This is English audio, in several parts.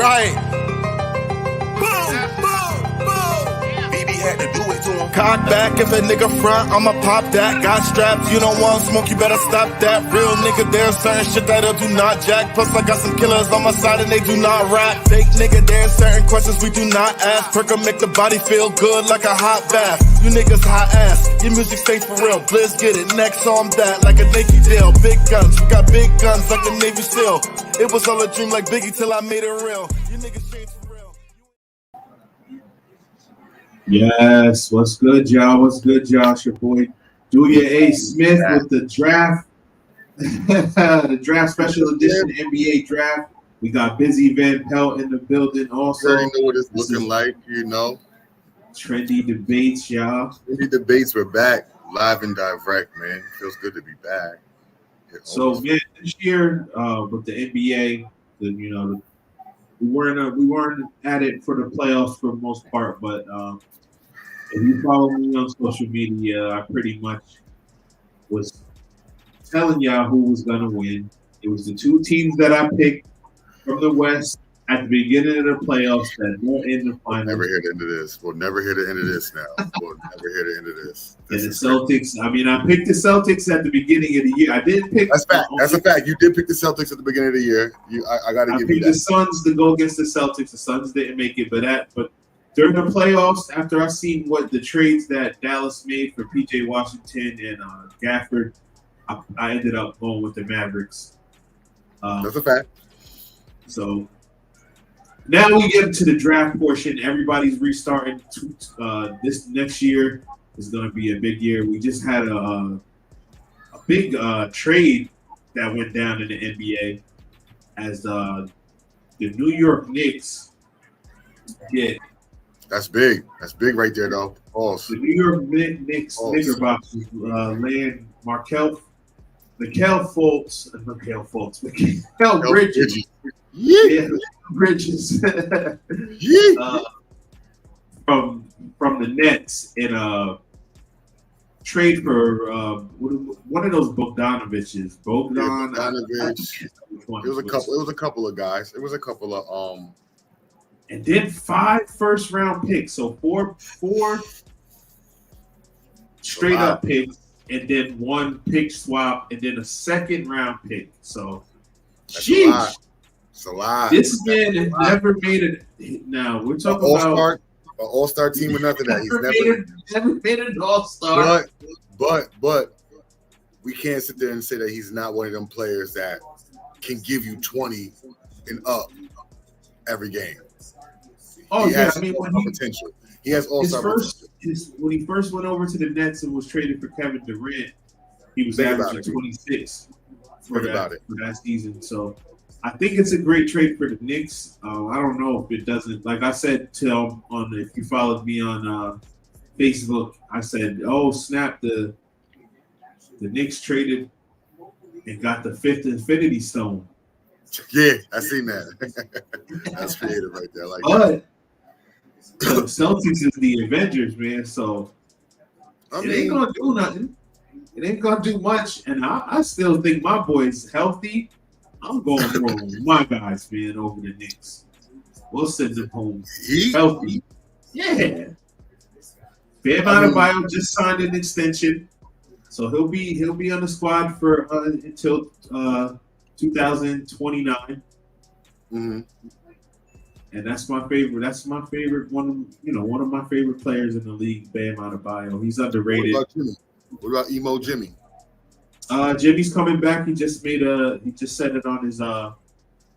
right. Had to do it to him. Cock back if a nigga front, I'ma pop that. Got straps, you don't want smoke, you better stop that. Real nigga, there's certain shit that'll do not jack. Plus I got some killers on my side and they do not rap. Fake nigga, there's certain questions we do not ask. Perk'll make the body feel good like a hot bath. You niggas hot ass, your music stays for real. Blizz get it, next on that like a Navy deal. Big guns, we got big guns like the Navy SEAL. It was all a dream like Biggie till I made it real. You niggas changed for real. Yes, what's good, y'all? What's good, y'all? It's your boy Julia A. Smith with the draft, the draft special edition NBA draft. We got Busy Van Pelt in the building also. You already know what it's looking like, you know. Trendy debates, y'all. Trendy debates, we're back, live and direct, man. Feels good to be back. So, man, this year with the NBA, we weren't at it for the playoffs for the most part, but if you follow me on social media, I pretty much was telling y'all who was gonna win. It was the two teams that I picked from the West at the beginning of the playoffs that were in the finals. Never hear the end of this. We'll never hear the end of this now. We'll never hear the end of this. And the Celtics, I mean, I picked the Celtics at the beginning of the year. I didn't pick. That's fact. That's a fact. You did pick the Celtics at the beginning of the year. I got to give you that. I picked the Suns to go against the Celtics. The Suns didn't make it, but during the playoffs, after I seen what the trades that Dallas made for P.J. Washington and Gafford, I ended up going with the Mavericks. That's a fact. So now we get to the draft portion. Everybody's restarting. This next year is going to be a big year. We just had a big trade that went down in the NBA as the New York Knicks did. That's big. That's big right there, though. False. The New York Knicks Knickerbockers land Markel Fultz, Bridges. Yeah, Bridges from the Nets in a trade for one of those Bogdanoviches. Bogdanovich. It was a couple of guys. It was a couple of and then 5 first-round picks. So four straight up picks, and then 1 pick swap, and then a second-round pick. So, sheesh. It's a lot. This man has never made it. Now we're talking about an all-star team or nothing. That he's never made an all-star. But we can't sit there and say that he's not one of them players that can give you 20 and up every game. Oh, I mean, potential. He has all-star potential. When he first went over to the Nets and was traded for Kevin Durant, he was averaging 26 for that season. So I think it's a great trade for the Knicks. I don't know if it doesn't. Like I said if you followed me on Facebook, I said, "Oh snap! The Knicks traded and got the 5th Infinity Stone." Yeah, I seen that. That's creative right there. Like but the Celtics is the Avengers, man. So it ain't gonna do nothing. It ain't gonna do much, and I still think my boy's healthy. I'm going to roll with my guys, man, over the Knicks. We'll send them home healthy. Yeah. Bam Adebayo just signed an extension, so he'll be on the squad for until 2029. Mm-hmm. And that's my favorite. That's my favorite one of my favorite players in the league, Bam Adebayo. He's underrated. What about Emo Jimmy? Jimmy's coming back. He just said it on his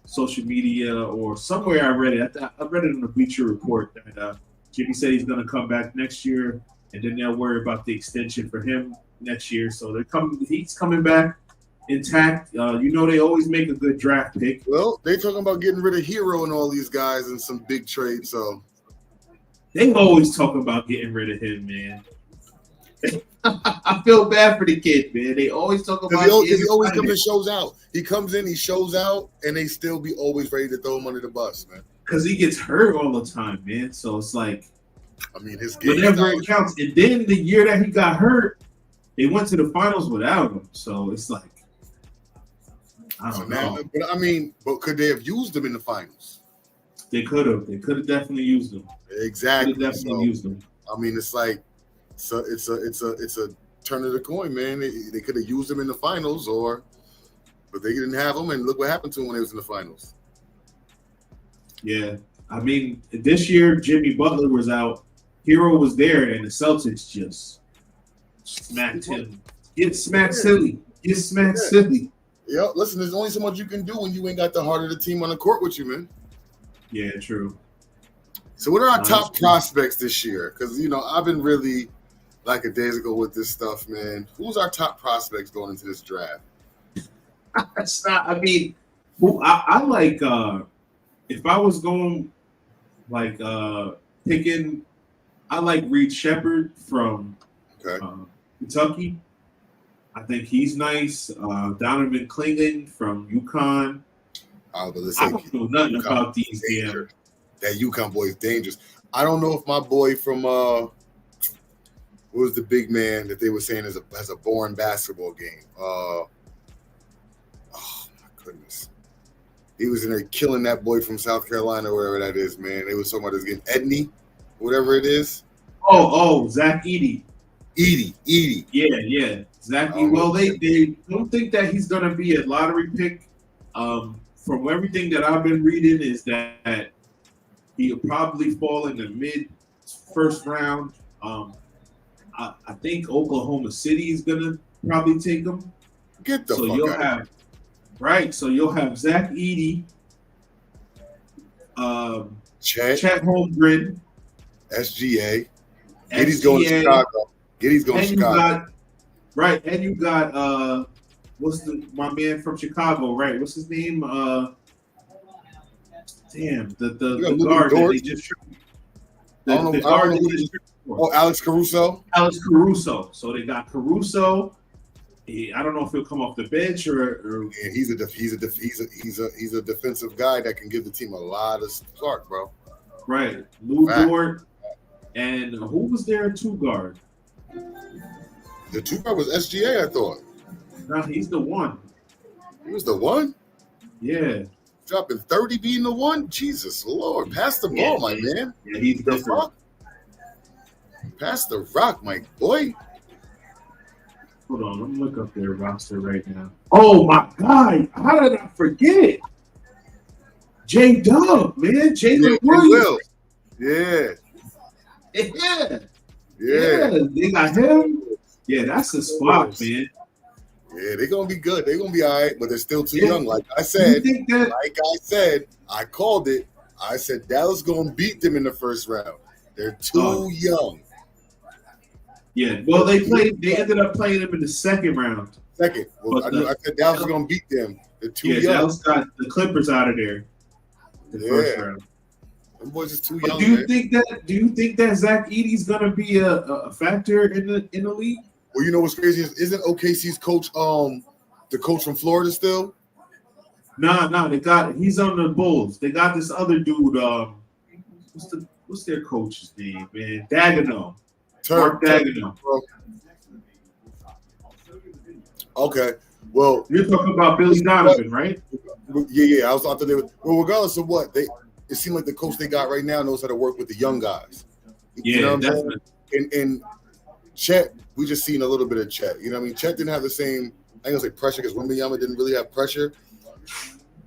social media or somewhere. I read it. I read it in the Bleacher Report that Jimmy said he's going to come back next year, and then they'll worry about the extension for him next year. So he's coming back intact. They always make a good draft pick. Well, they talking about getting rid of Hero and all these guys in some big trades. So they always talk about getting rid of him, man. I feel bad for the kid, man. They always talk about he always comes and shows out. He comes in, he shows out, and they still be always ready to throw him under the bus, man. Because he gets hurt all the time, man. So it's like, I mean, his game whenever it counts. And then the year that he got hurt, they went to the finals without him. So it's like, I don't know. But could they have used him in the finals? They could have definitely used them. Exactly. Definitely used them. I mean, it's like, so it's a turn of the coin, man. They could have used them in the finals, but they didn't have them, and look what happened to them when they was in the finals. Yeah, I mean, this year Jimmy Butler was out, Hero was there, and the Celtics just smacked him. Get smacked silly. Get smacked silly. Yo, listen, there's only so much you can do when you ain't got the heart of the team on the court with you, man. Yeah, true. So what are our top prospects this year? Because, I've been really lackadaisical with this stuff, man. Who's our top prospects going into this draft? That's not, I mean, I like, if I was going, picking, I like Reed Shepherd from Kentucky. I think he's nice. Donovan Clingan from UConn. I don't know nothing about these damn. That UConn boy is dangerous. I don't know if my boy from what was the big man that they were saying has a born basketball game. Oh my goodness, he was in there killing that boy from South Carolina, wherever that is, man. It was talking about his game, Edney, whatever it is. Oh, Zach Edey. Edey. Yeah, Zach Edey. Well, they don't think that he's gonna be a lottery pick. From everything that I've been reading, is that he'll probably fall in the mid first round. I think Oklahoma City is gonna probably take him. Get the so fuck you'll out have right. So you'll have Zach Edey, Chet Holmgren, SGA. Giddy's going to Chicago. And you got my man from Chicago, right? What's his name? The guard that they just the guard that they just Alex Caruso. Alex Caruso. So they got Caruso. I don't know if he'll come off the bench or yeah, he's a defensive guy that can give the team a lot of spark, bro. Right. Lou Dort. And who was there at two guard? The two guard was SGA, I thought. No, he's the one. He was the one? Yeah. Dropping 30, being the one? Jesus Lord. Pass the ball, my man. Yeah, he's the different. rock. Pass the rock, my boy. Hold on, let me look up their roster right now. Oh my God. How did I forget? J-Dub, man. Jalen Williams. Yeah. They got him. Yeah, that's the spot, man. Yeah, they're gonna be good. They're gonna be all right, but they're still too young. Like I said, I called it. I said Dallas gonna beat them in the first round. They're too young. Yeah, well, they ended up playing them in the second round. Well, I said Dallas was gonna beat them. They're too young. Dallas got the Clippers out of there. The first round. Them boys is too young. Do you think that Zach Edey's gonna be a factor in the league? Well, you know what's crazy isn't OKC's coach the coach from Florida still? Nah, he's on the Bulls. They got this other dude. What's their coach's name, man? Dagenham. Mark Dagenham. Okay. Well, you're talking about Billy Donovan, right? Yeah. I was out there. Well, regardless of what it seemed like the coach they got right now knows how to work with the young guys. You know what I'm saying? And Chet, we just seen a little bit of Chet. You know what I mean? Chet didn't have the same, I ain't gonna say pressure, because Wembanyama didn't really have pressure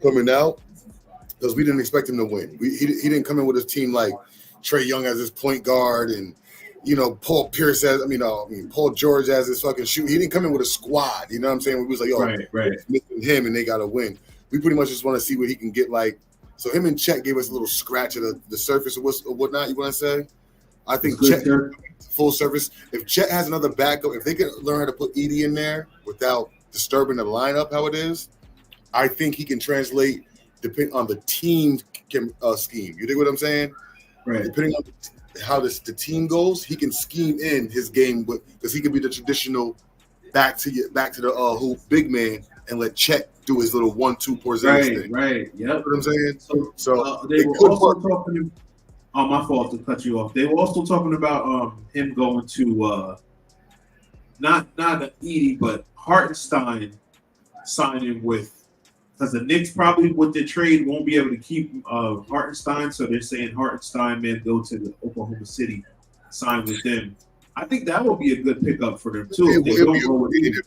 coming out, because we didn't expect him to win. He didn't come in with his team like Trae Young as his point guard and Paul Pierce Paul George as his fucking shoot. He didn't come in with a squad. You know what I'm saying? We was like, right. Missing him and they got to win. We pretty much just want to see what he can get like. So him and Chet gave us a little scratch of the surface or whatnot. You want to say? I think Chet full service. If Chet has another backup, if they can learn how to put Edey in there without disturbing the lineup how it is, I think he can translate depending on the team scheme. You dig what I'm saying? Right. Depending on how the team goes, he can scheme in his game because he can be the traditional back to the hoop big man and let Chet do his little 1-2 Porzingis thing. Right. Yep. You know what I'm saying? So they were also talking. Oh, my fault to cut you off. They were also talking about him going to not Edey, but Hartenstein signing with because the Knicks probably with the trade won't be able to keep Hartenstein, so they're saying Hartenstein may go to the Oklahoma City, sign with them. I think that would be a good pickup for them too. If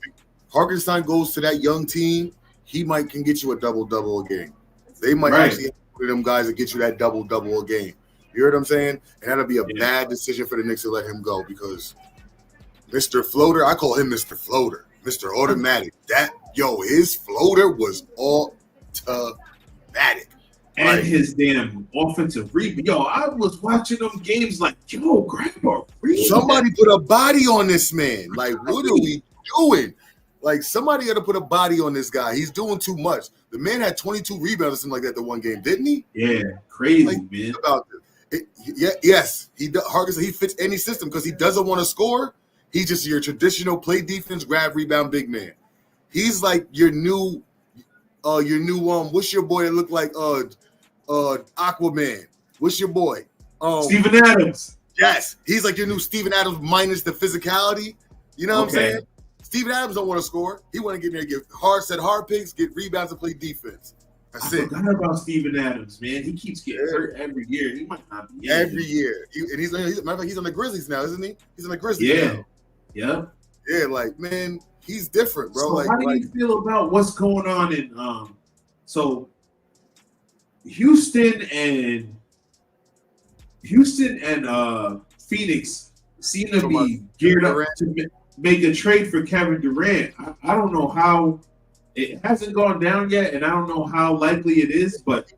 Hartenstein goes to that young team, he can get you a double-double a game. They might actually have one of them guys that get you that double-double a game. You hear what I'm saying? And that'll be a bad decision for the Knicks to let him go because Mr. Floater, I call him Mr. Floater, Mr. Automatic. His floater was automatic. And his damn offensive rebound. Yo, I was watching them games like, grab a rebound. Somebody put a body on this man. Like, what are we doing? Like, somebody got to put a body on this guy. He's doing too much. The man had 22 rebounds or something like that the one game, didn't he? Yeah, crazy, man. About this. Yes, Hartenstein, he fits any system because he doesn't want to score. He's just your traditional play defense, grab, rebound, big man. He's like your new what's your boy that look like Aquaman? What's your boy? Steven Adams. Yes, he's like your new Steven Adams minus the physicality. You know what I'm saying? Steven Adams don't want to score. He want to get in there, get hard picks, get rebounds, and play defense. That's it. I forgot about Steven Adams, man. He keeps getting hurt every year. He might not be every year. He's on the Grizzlies now, isn't he? He's on the Grizzlies now. Yeah. Yeah, like, man, he's different, bro. So how do you feel about what's going on in so Houston and Phoenix seem to be geared up to make a trade for Kevin Durant. I don't know how it hasn't gone down yet, and I don't know how likely it is, but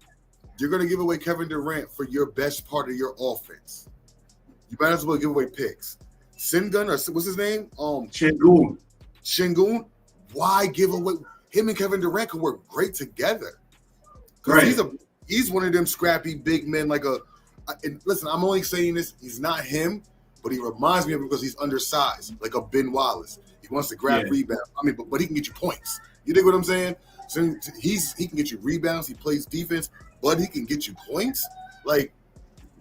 you're going to give away Kevin Durant for your best part of your offense. You might as well give away picks. Sengun, or what's his name? Şengün. Why give away him and Kevin Durant can work great together? Because he's one of them scrappy big men. And listen, I'm only saying this. He's not him, but he reminds me of him because he's undersized, like a Ben Wallace. He wants to grab rebound. I mean, but he can get you points. You dig what I'm saying? So he can get you rebounds. He plays defense, but he can get you points. Like,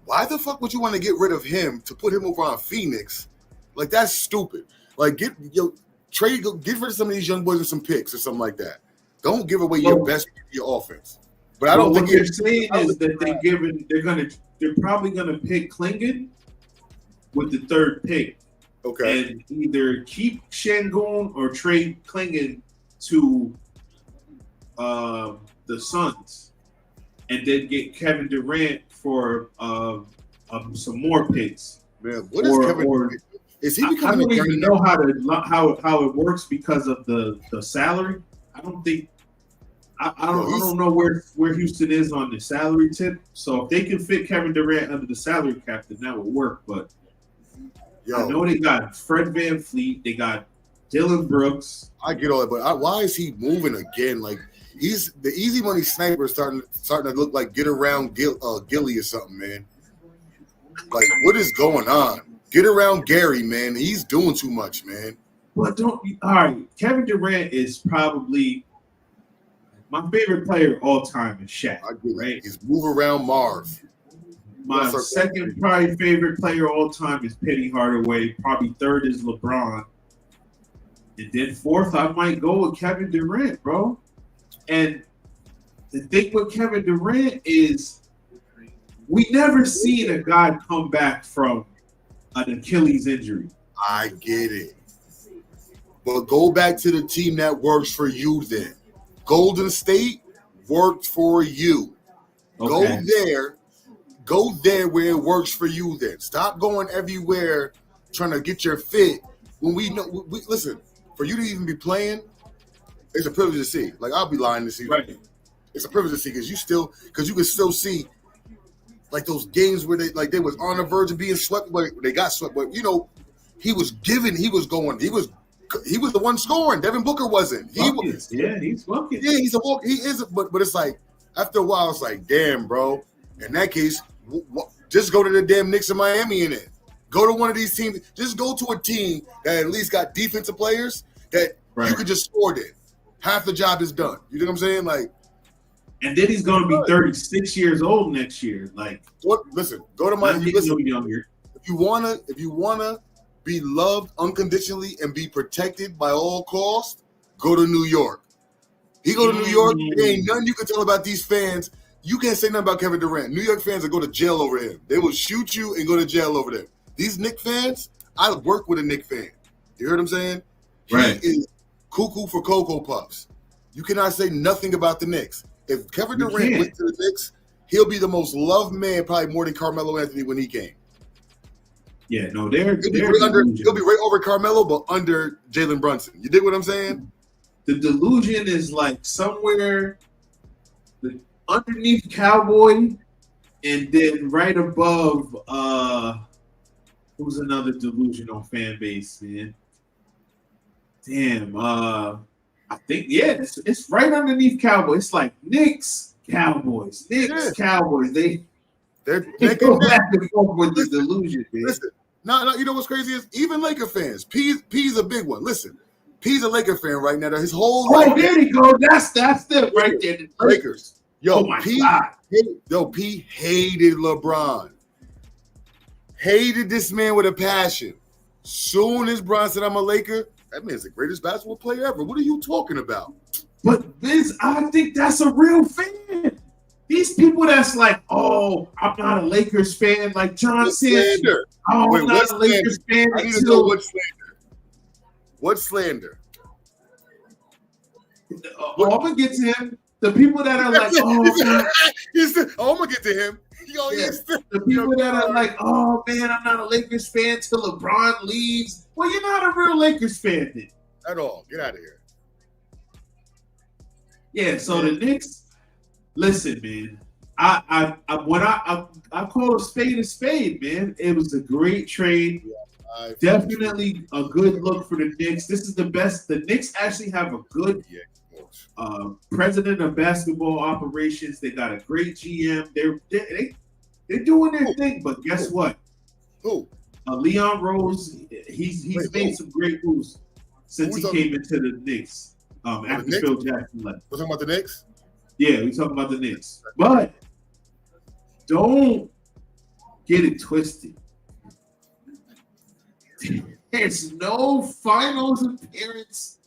why the fuck would you want to get rid of him to put him over on Phoenix? Like, that's stupid. Like, get rid of some of these young boys with some picks or something like that. Don't give away your best your offense. But I don't think what they're saying is that they're probably gonna pick Klingon with the third pick. Okay. And either keep Şengün or trade Klingon to the Suns, and then get Kevin Durant for some more picks. Man, what is Kevin Durant? Is he becoming? I don't even know how it works because of the salary. I don't think. I don't know where Houston is on the salary tip. So if they can fit Kevin Durant under the salary cap, then that would work. But I know they got Fred VanVleet, they got Dylan Brooks. I get all that, but why is he moving again? Like, he's the easy money sniper starting to look like get around Gilly or something, man. Like, what is going on? Get around Gary, man. He's doing too much, man. But all right. Kevin Durant is probably my favorite player all time is Shaq. Right? He's move around Marv. My second probably favorite player all time is Penny Hardaway. Probably third is LeBron. And then fourth, I might go with Kevin Durant, bro. And the thing with Kevin Durant is we never seen a guy come back from an Achilles injury. I get it. But go back to the team that works for you then. Golden State worked for you. Okay. Go there where it works for you then. Stop going everywhere trying to get your fit. When we know, listen, for you to even be playing, it's a privilege to see. Like, I'll be lying to see. Right. It's a privilege to see because you can still see like those games where they was on the verge of being swept, but they got swept. But he was giving, he was the one scoring. Devin Booker wasn't. He's bucket. Yeah, he's a walk. He is, but it's like after a while, it's like, damn, bro. In that case, just go to the damn Knicks in Miami in it. Go to one of these teams. Just go to a team that at least got defensive players that you could just score in. Half the job is done. You know what I'm saying? Like, and then he's going to be 36 years old next year. Like, listen, go to Miami. Listen, younger. If you wanna be loved unconditionally and be protected by all costs, go to New York. He go to New York. There ain't nothing you can tell about these fans. You can't say nothing about Kevin Durant. New York fans will go to jail over him. They will shoot you and go to jail over them. These Knicks fans, I work with a Knicks fan. You heard what I'm saying? Right. He is cuckoo for Cocoa Puffs. You cannot say nothing about the Knicks. If Kevin Durant went to the Knicks, he'll be the most loved man, probably more than Carmelo Anthony when he came. Yeah, no, he'll be right over Carmelo, but under Jalen Brunson. You dig what I'm saying? The delusion is like somewhere underneath Cowboy, and then right above who's another delusional fan base, man? Damn, I think it's right underneath Cowboy. It's like Knicks, Cowboys, Cowboys. They go back and forth with the delusion, man. Listen, no, you know what's crazy is even Laker fans. P's a big one. Listen, P's a Laker fan right now. His whole life. There you go. That's them right there. The Lakers. Yo, oh my God. P hated LeBron. Hated this man with a passion. Soon as Bron said, I'm a Laker, that man's the greatest basketball player ever. What are you talking about? But Vince, I think that's a real fan. These people that's like, oh, I'm not a Lakers fan, like John said. Oh, I'm not a Lakers fan. I need to know what slander. What slander? I'm going to get to him. The people that are like, I'm going to get to him. The people that are like, oh, man, I'm not a Lakers fan till LeBron leaves. Well, you're not a real Lakers fan then. At all. Get out of here. Yeah, so the Knicks, listen, man. I call a spade, man. It was a great trade. Yeah, definitely a good look for the Knicks. This is the best. The Knicks actually have a good president of basketball operations. They got a great GM. They're doing their thing. But guess what? Who? Leon Rose. He's made some great moves since he came into the Knicks. After Phil Jackson left. We're talking about the Knicks? Yeah, we're talking about the Knicks. But don't get it twisted. There's no finals appearance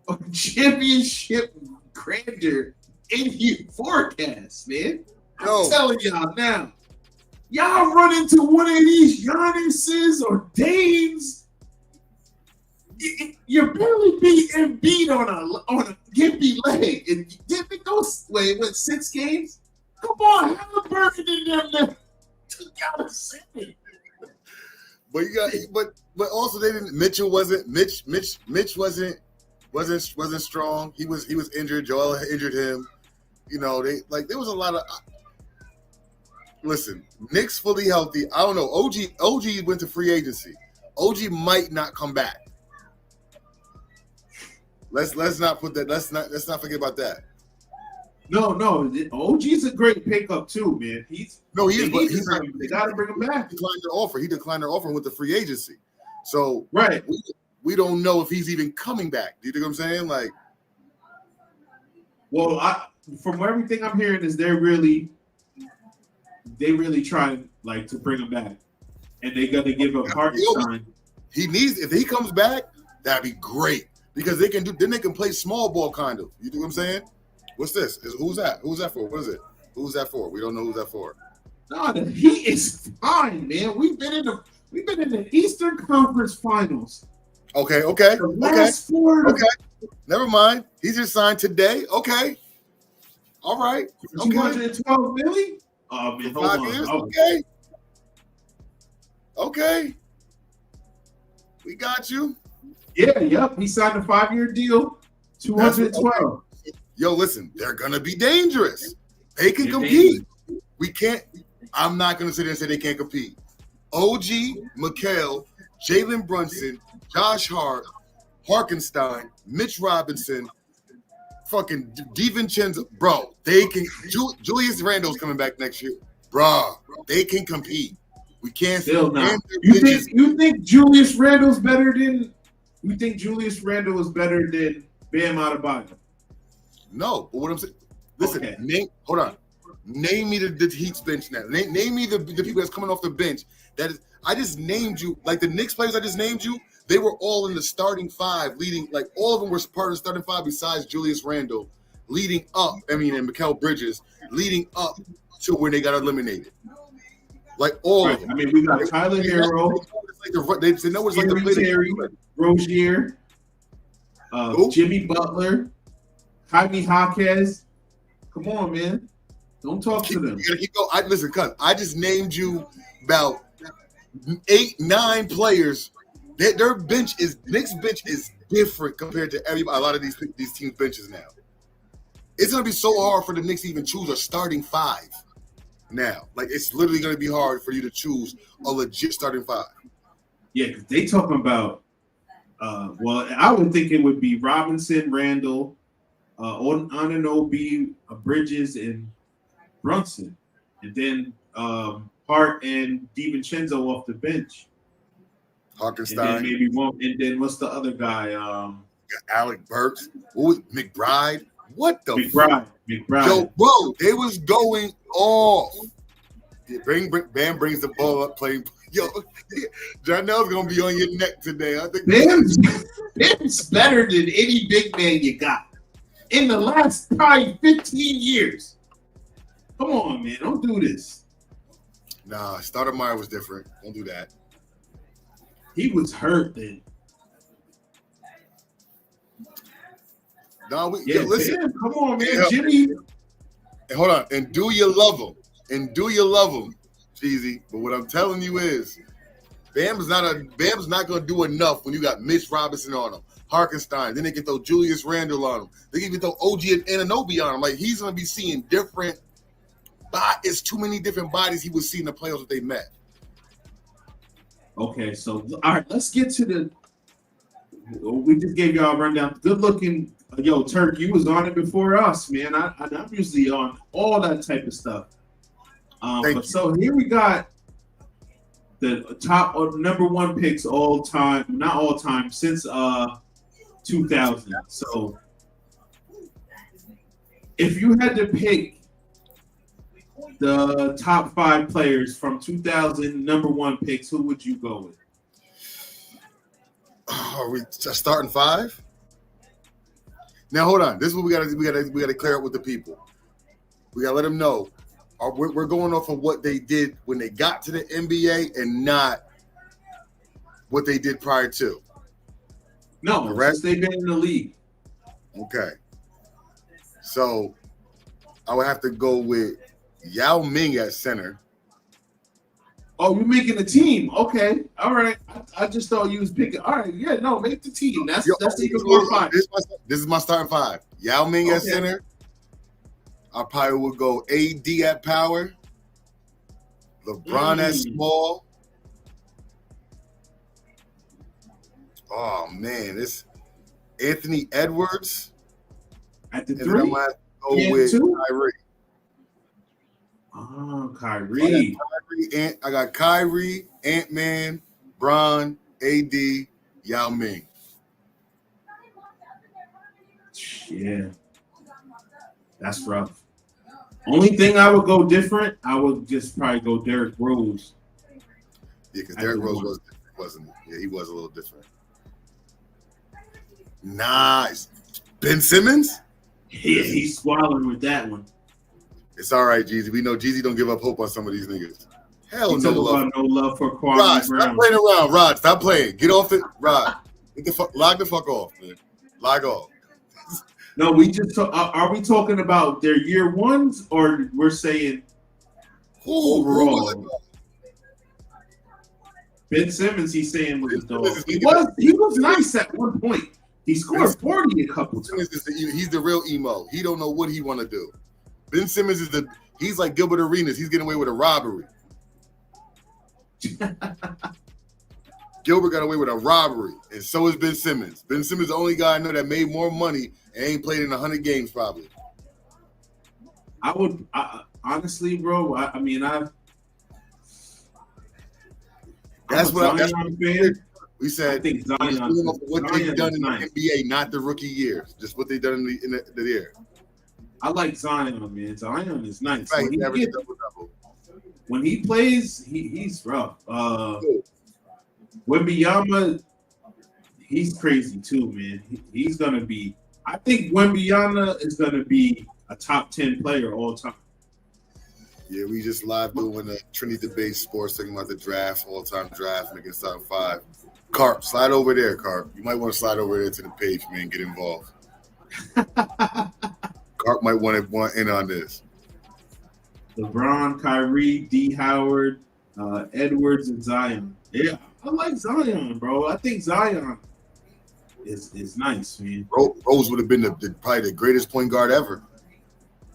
or championship grandeur in your forecast, man. I'm telling y'all now. Y'all run into one of these Giannis's or Dames. You're barely beating Embiid on a gimpy leg, and didn't it go? Wait, what? 6 games? Come on, Halliburton and them took out a 7. But you got, but also they didn't. Mitchell wasn't. Mitch wasn't strong. He was injured. Joel injured him. You know, there was a lot of. Listen, Knicks fully healthy. I don't know. OG went to free agency. OG might not come back. Let's not put that. Let's not forget about that. No. OG's a great pickup too, man. They got to bring him back. He declined their offer with the free agency. So right, we don't know if he's even coming back. Do you think what I'm saying? Like, well, from everything I'm hearing is they really trying like to bring him back, and they got to give him Hartenstein. He needs, if he comes back, that'd be great. Because they can play small ball kind of. You know what I'm saying? What's this? Who's that? Who's that for? What is it? Who's that for? We don't know who's that for. No, he is fine, man. We've been in the Eastern Conference Finals. Okay. The last 4. Okay. Never mind. He just signed today. Okay. All right. Okay. $212 million? Oh man, hold 5 on. years. Okay. We got you. Yeah, yep. He signed a 5-year deal, 212. Yo, listen, they're gonna be dangerous. They can compete. We can't. I'm not gonna sit there and say they can't compete. OG, Mikal, Jalen Brunson, Josh Hart, Hartenstein, Mitch Robinson, fucking DiVincenzo, bro. They can. Julius Randle's coming back next year, bro. They can compete. We can't. Still not. You think Julius Randle's better than? You think Julius Randle is better than Bam Adebayo? No, but what I'm saying, listen, okay. Hold on. Name me the Heat's bench now. Name me the people that's coming off the bench. I just named you, like the Knicks players I just named you, they were all in the starting 5, leading, like all of them were part of the starting 5 besides Julius Randle. leading up. I mean, and Mikal Bridges leading up to when they got eliminated. Like all of them. I mean, we got Tyler Hero. They know it's like the play. Terry, Rozier, Jimmy Butler, Jaime Jaquez. Come on, man. Don't talk to them. Listen, cuz I just named you about 8, 9 players. Their bench is Knicks bench is different compared to a lot of these teams' benches now. It's gonna be so hard for the Knicks to even choose a starting 5 now. Like it's literally gonna be hard for you to choose a legit starting 5. Yeah, because they talking about. Well, I would think it would be Robinson, Randall, Anunoby, Bridges, and Brunson, and then Hart and DiVincenzo off the bench. Hartenstein, and then maybe one, and then what's the other guy? Alec Burks, McBride. What the McBride? Yo, bro, they was going off. Bam brings the ball up, playing. Yo, Janelle's gonna be on your neck today. I think Bam's better than any big man you got in the last probably 15 years. Come on, man, don't do this. Nah, Stoudemire was different. Don't do that. He was hurt then. No, listen. Bam, come on, man, Jimmy. Hold on, and do you love him? Jeezy. But what I'm telling you is, Bam's not gonna do enough when you got Mitch Robinson on him, Hartenstein. Then they can throw Julius Randle on him. They can even throw OG and Anunoby on him. Like he's gonna be seeing different. It's too many different bodies he would see in the playoffs if they met. Okay, so all right, let's get to the. We just gave y'all a rundown. Good looking, Turk. You was on it before us, man. I'm usually on all that type of stuff. So here we got the top number 1 picks all time, not all time, since 2000. So if you had to pick the top 5 players from 2000 number 1 picks, who would you go with? Are we starting 5? Now hold on. This is what we gotta clear up with the people. We gotta let them know. We're going off of what they did when they got to the NBA and not what they did prior to. No, since they've been in the league. Okay. So I would have to go with Yao Ming at center. Oh, you're making a team. Okay. All right. I just thought you was picking. All right. Yeah, no, make the team. That's even more fun. This is my starting 5. Yao Ming at center. I probably would go AD at power. LeBron at small. Oh, man. It's Anthony Edwards. At the 3? And then I might go with Kyrie. Oh, Kyrie. I got Kyrie, Ant-Man, Bron, AD, Yao Ming. Yeah. That's rough. Only thing I would go different, I would just probably go Derrick Rose. Yeah, because Derrick Rose wasn't. Yeah, he was a little different. Nice. Ben Simmons? Yeah, he's swallowing with that one. It's all right, Jeezy. We know Jeezy don't give up hope on some of these niggas. Hell no love. No love for Kwame Rod, Brown. stop playing around. Rod, stop playing. Get off it. Rod, log the fuck off, man. Log off. No, we just are we talking about their year 1s or we're saying overall? Ben Simmons, he's saying was a dog. He was nice at one point. He scored 40 a couple times. He's the real emo. He don't know what he want to do. Ben Simmons he's like Gilbert Arenas. He's getting away with a robbery. Gilbert got away with a robbery, and so is Ben Simmons. Ben Simmons is the only guy I know that made more money and ain't played in 100 games probably. Honestly, bro. That's what we said. I think what they've done in the NBA, not the rookie years, just what they've done in the year. I like Zion, man. Zion is nice. Right, when he plays, he's rough. Wembanyama, he's crazy too, man. He's gonna be I think Wembanyama is going to be a top 10 player all time. Yeah, we just live doing the Trendy Debate Sports, talking about the draft, all-time draft, making top 5. Carp, slide over there, Carp. You might want to slide over there to the page, man, get involved. Carp might want in on this. LeBron, Kyrie, D. Howard, Edwards, and Zion. Yeah, I like Zion, bro. I think Zion is nice, man. Rose would have been probably the greatest point guard ever.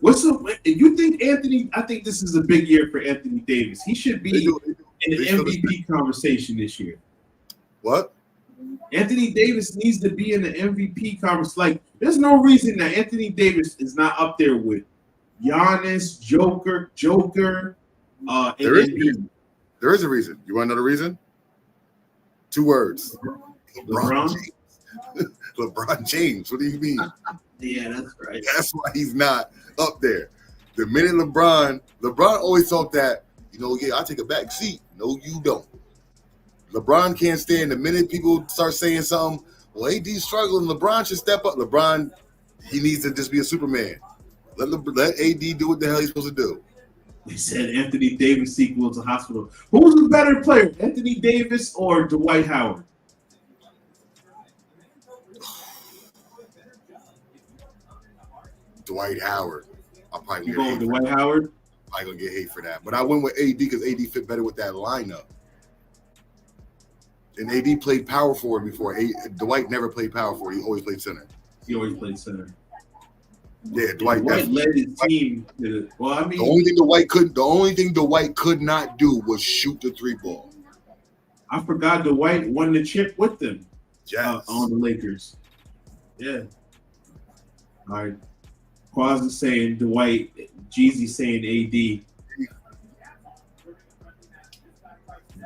You think Anthony? I think this is a big year for Anthony Davis. He should be in the MVP conversation this year. What? Anthony Davis needs to be in the MVP conversation. Like, there's no reason that Anthony Davis is not up there with Giannis, Joker. There is a reason. You want to know the reason? 2 words. LeBron James. LeBron James. What do you mean? Yeah, that's right. That's why he's not up there. The minute LeBron always thought that, I'll take a back seat. No, you don't. LeBron can't stand the minute people start saying something. Well, AD's struggling. LeBron should step up. LeBron, he needs to just be a Superman. Let AD do what the hell he's supposed to do. They said Anthony Davis sequel to Hospital. Who's the better player, Anthony Davis or Dwight Howard? Dwight Howard. I'll probably get Dwight Howard. I'm gonna get hate for that, but I went with AD because AD fit better with that lineup. And AD played power forward before. Dwight never played power forward. He always played center. Yeah, Dwight led his team to the, well, I mean, the only thing Dwight could not do was shoot the 3 ball. I forgot Dwight won the chip with them. Yes. On the Lakers. Yeah. All right. Quaz is saying Dwight, Jeezy saying AD.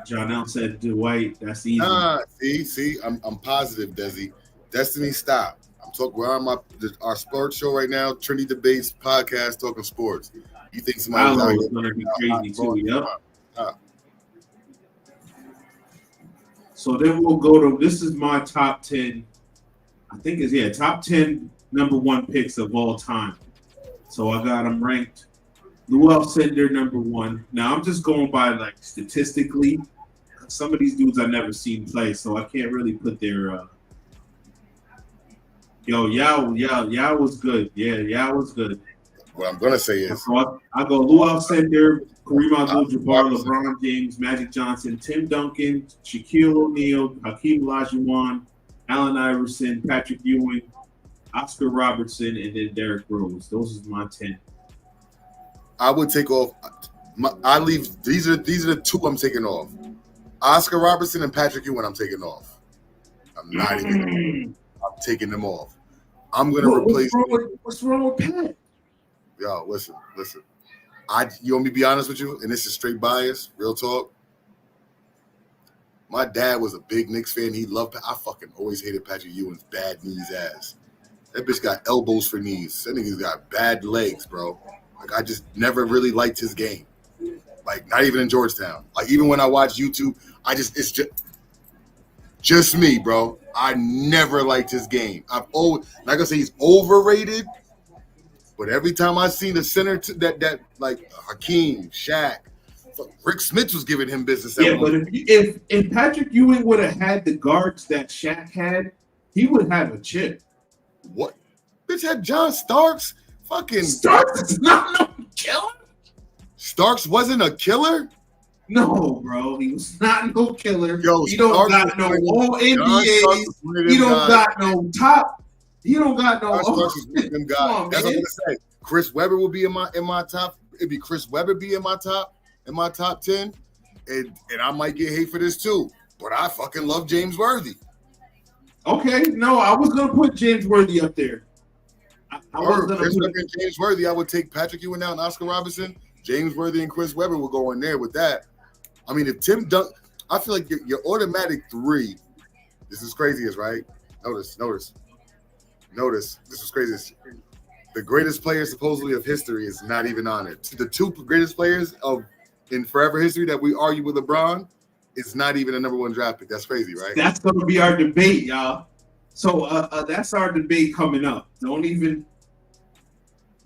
John L said Dwight. That's easy. See, I'm positive, Desi. Destiny, stop. We're on our sports show right now, Trendy Debates podcast, talking sports. You think somebody's out here going to be crazy too? Yep. So then we'll go to, this is my top 10. I think it's top 10 number 1 picks of all time. So I got them ranked. Lou Alcindor number 1. Now I'm just going by like statistically. Some of these dudes I've never seen play, so I can't really put their. Yao was good. Yeah, Yao was good. What I'm gonna say is, so I go Lou Alcindor, Kareem Abdul-Jabbar, LeBron James, Magic Johnson, Tim Duncan, Shaquille O'Neal, Hakeem Olajuwon, Allen Iverson, Patrick Ewing, Oscar Robertson, and then Derrick Rose. Those are my 10. I would take off. I leave. These are the 2 I'm taking off. Oscar Robertson and Patrick Ewing. I'm taking off. I'm not even. I'm taking them off. I'm gonna replace. What's wrong with Pat? Yo, listen. You want me to be honest with you? And this is straight bias, real talk. My dad was a big Knicks fan. He loved. I fucking always hated Patrick Ewing's bad knees ass. That bitch got elbows for knees. That nigga's got bad legs, bro. Like, I just never really liked his game. Like, not even in Georgetown. Like, even when I watch YouTube, it's just me, bro. I never liked his game. I've always, not gonna say he's overrated, but every time I seen the center that like Hakeem, Shaq, Rick Smith was giving him business. Yeah, but if Patrick Ewing would have had the guards that Shaq had, he would have a chip. What? Bitch had John Starks. Fucking Starks is not no killer. Starks wasn't a killer? No, bro. He was not no killer. Yo, he don't got no all NBAs. He don't got no top. He don't got no. Starks is one of them guys. That's what I'm gonna say. Chris Webber will be in my top. It'd be Chris Webber be in my top 10, and I might get hate for this too. But I fucking love James Worthy. Okay, no, I was gonna put James Worthy up there. Chris Webber and James Worthy. I would take Patrick Ewing out and Oscar Robertson. James Worthy and Chris Webber will go in there with that. I mean, if Tim Duncan, I feel like your automatic 3. This is craziest, right? Notice. This is craziest. The greatest player supposedly of history is not even on it. The 2 greatest players in forever history that we argue with LeBron is not even a number 1 draft pick. That's crazy, right? That's gonna be our debate, y'all. So that's our debate coming up. Don't even.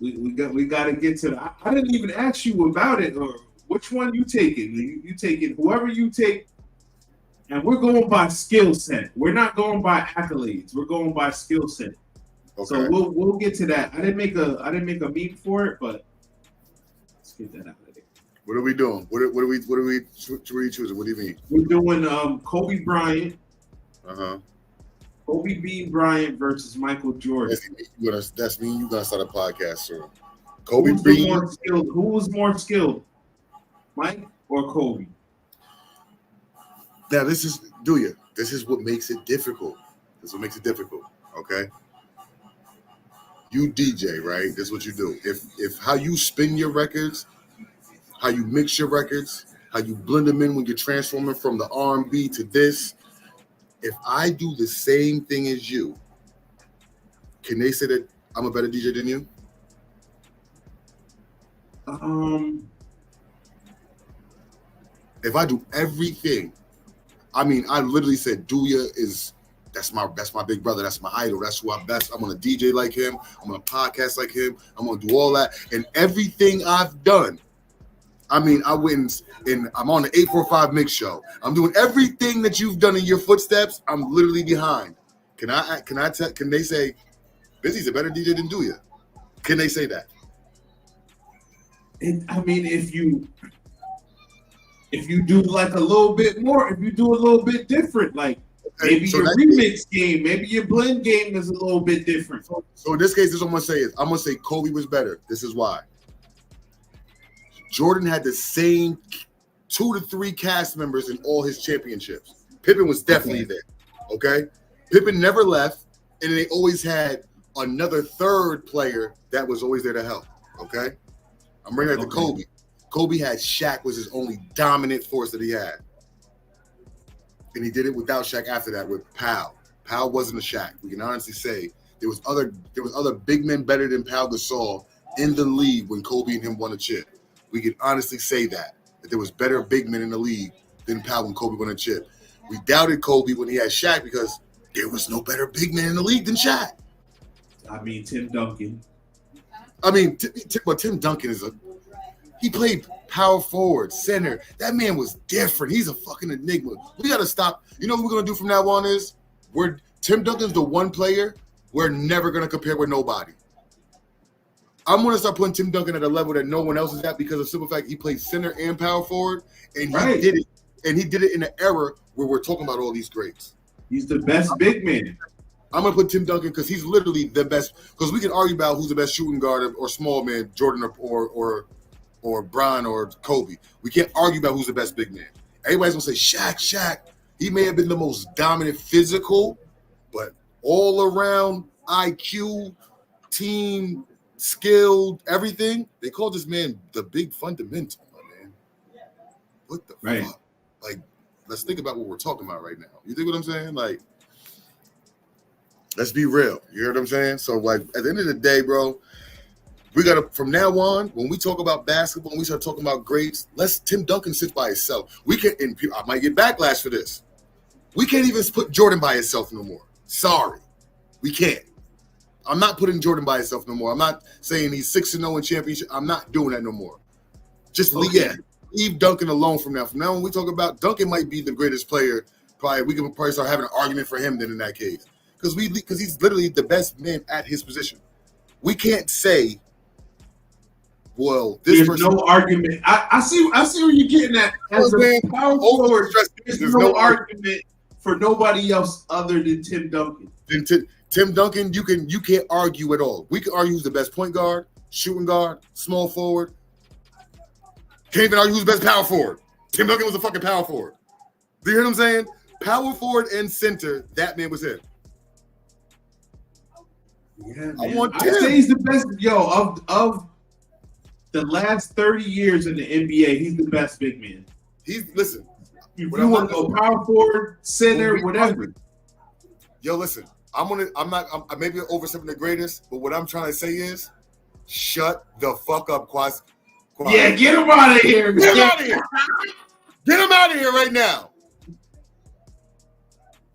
We got to get to that. I didn't even ask you about it or which one you taking. You taking whoever you take, and we're going by skill set. We're not going by accolades. We're going by skill set. Okay. So we'll get to that. I didn't make a meme for it, but let's get that out of there. What are we doing? What are we choosing? What do you mean? We're doing Kobe Bryant. Kobe Bean Bryant versus Michael Jordan. That's me. You're gonna start a podcast soon. Kobe Who's Bean. Who was more skilled, Mike or Kobe? Now this is what makes it difficult. This is what makes it difficult. Okay. You DJ, right? That's what you do. If how you spin your records, how you mix your records, how you blend them in when you're transforming from the R&B to this. If I do the same thing as you, can they say that I'm a better DJ than you? If I do everything, I mean, I literally said Duya that's my big brother, that's my idol, that's who I'm best. I'm gonna DJ like him, I'm gonna podcast like him, I'm gonna do all that. And everything I've done, I mean, I went and I'm on the 845 mix show. I'm doing everything that you've done in your footsteps. I'm literally behind. Can they say Busy's a better DJ than Duya? Can they say that? And I mean, if you do like a little bit more, if you do a little bit different, like maybe your remix game, maybe your blend game is a little bit different. So in this case, this is what I'm gonna say Kobe was better. This is why. Jordan had the same 2 to 3 cast members in all his championships. Pippen was definitely there. Okay? Pippen never left, and they always had another third player that was always there to help. Okay? I'm bringing it to Kobe. Kobe had Shaq was his only dominant force that he had. And he did it without Shaq after that with Pau. Pau wasn't a Shaq. We can honestly say there was other big men better than Pau Gasol in the league when Kobe and him won a chip. We can honestly say that there was better big men in the league than Pau when Kobe won a chip. We doubted Kobe when he had Shaq because there was no better big man in the league than Shaq. I mean, Tim Duncan. I mean, Tim Duncan he played power forward, center. That man was different. He's a fucking enigma. We got to stop. You know what we're going to do from now on is Tim Duncan's the one player we're never going to compare with nobody. I'm going to start putting Tim Duncan at a level that no one else is at because of the simple fact he played center and power forward, and he did it. And he did it in an era where we're talking about all these greats. He's the best big man. I'm going to put Tim Duncan because he's literally the best. Because we can argue about who's the best shooting guard or small man, Jordan or Bron or Kobe. We can't argue about who's the best big man. Everybody's going to say Shaq. He may have been the most dominant physical, but all around IQ, team, skilled, everything. They call this man the big fundamental, man. What the fuck? Like, let's think about what we're talking about right now. You think what I'm saying? Like, let's be real. You hear what I'm saying? So, like, at the end of the day, bro, we got to, from now on, when we talk about basketball, when we start talking about greats, Tim Duncan sit by himself. We can't, and I might get backlash for this. We can't even put Jordan by himself no more. Sorry. We can't. I'm not putting Jordan by himself no more. I'm not saying he's 6-0 in championship. I'm not doing that no more. Just leave Duncan alone from now. From now on, we talk about Duncan might be the greatest player. Probably we can probably start having an argument for him then in that case. Because he's literally the best man at his position. We can't say, well, this there's person, no argument. I see where you're getting at. As a power forward, there's no argument for nobody else other than Tim Duncan. Tim Duncan, you can't argue at all. We can argue who's the best point guard, shooting guard, small forward. Can't even argue who's the best power forward. Tim Duncan was a fucking power forward. Do you hear what I'm saying? Power forward and center, that man was it. Yeah, man. I say he's the best, of the last 30 years in the NBA, he's the best big man. Listen. If you want to go power forward, center, whatever. Listen. I may be overstepping the greatest, but what I'm trying to say is, shut the fuck up, Quas. Yeah, get him out of here. Get him out of here. Get him out of here right now.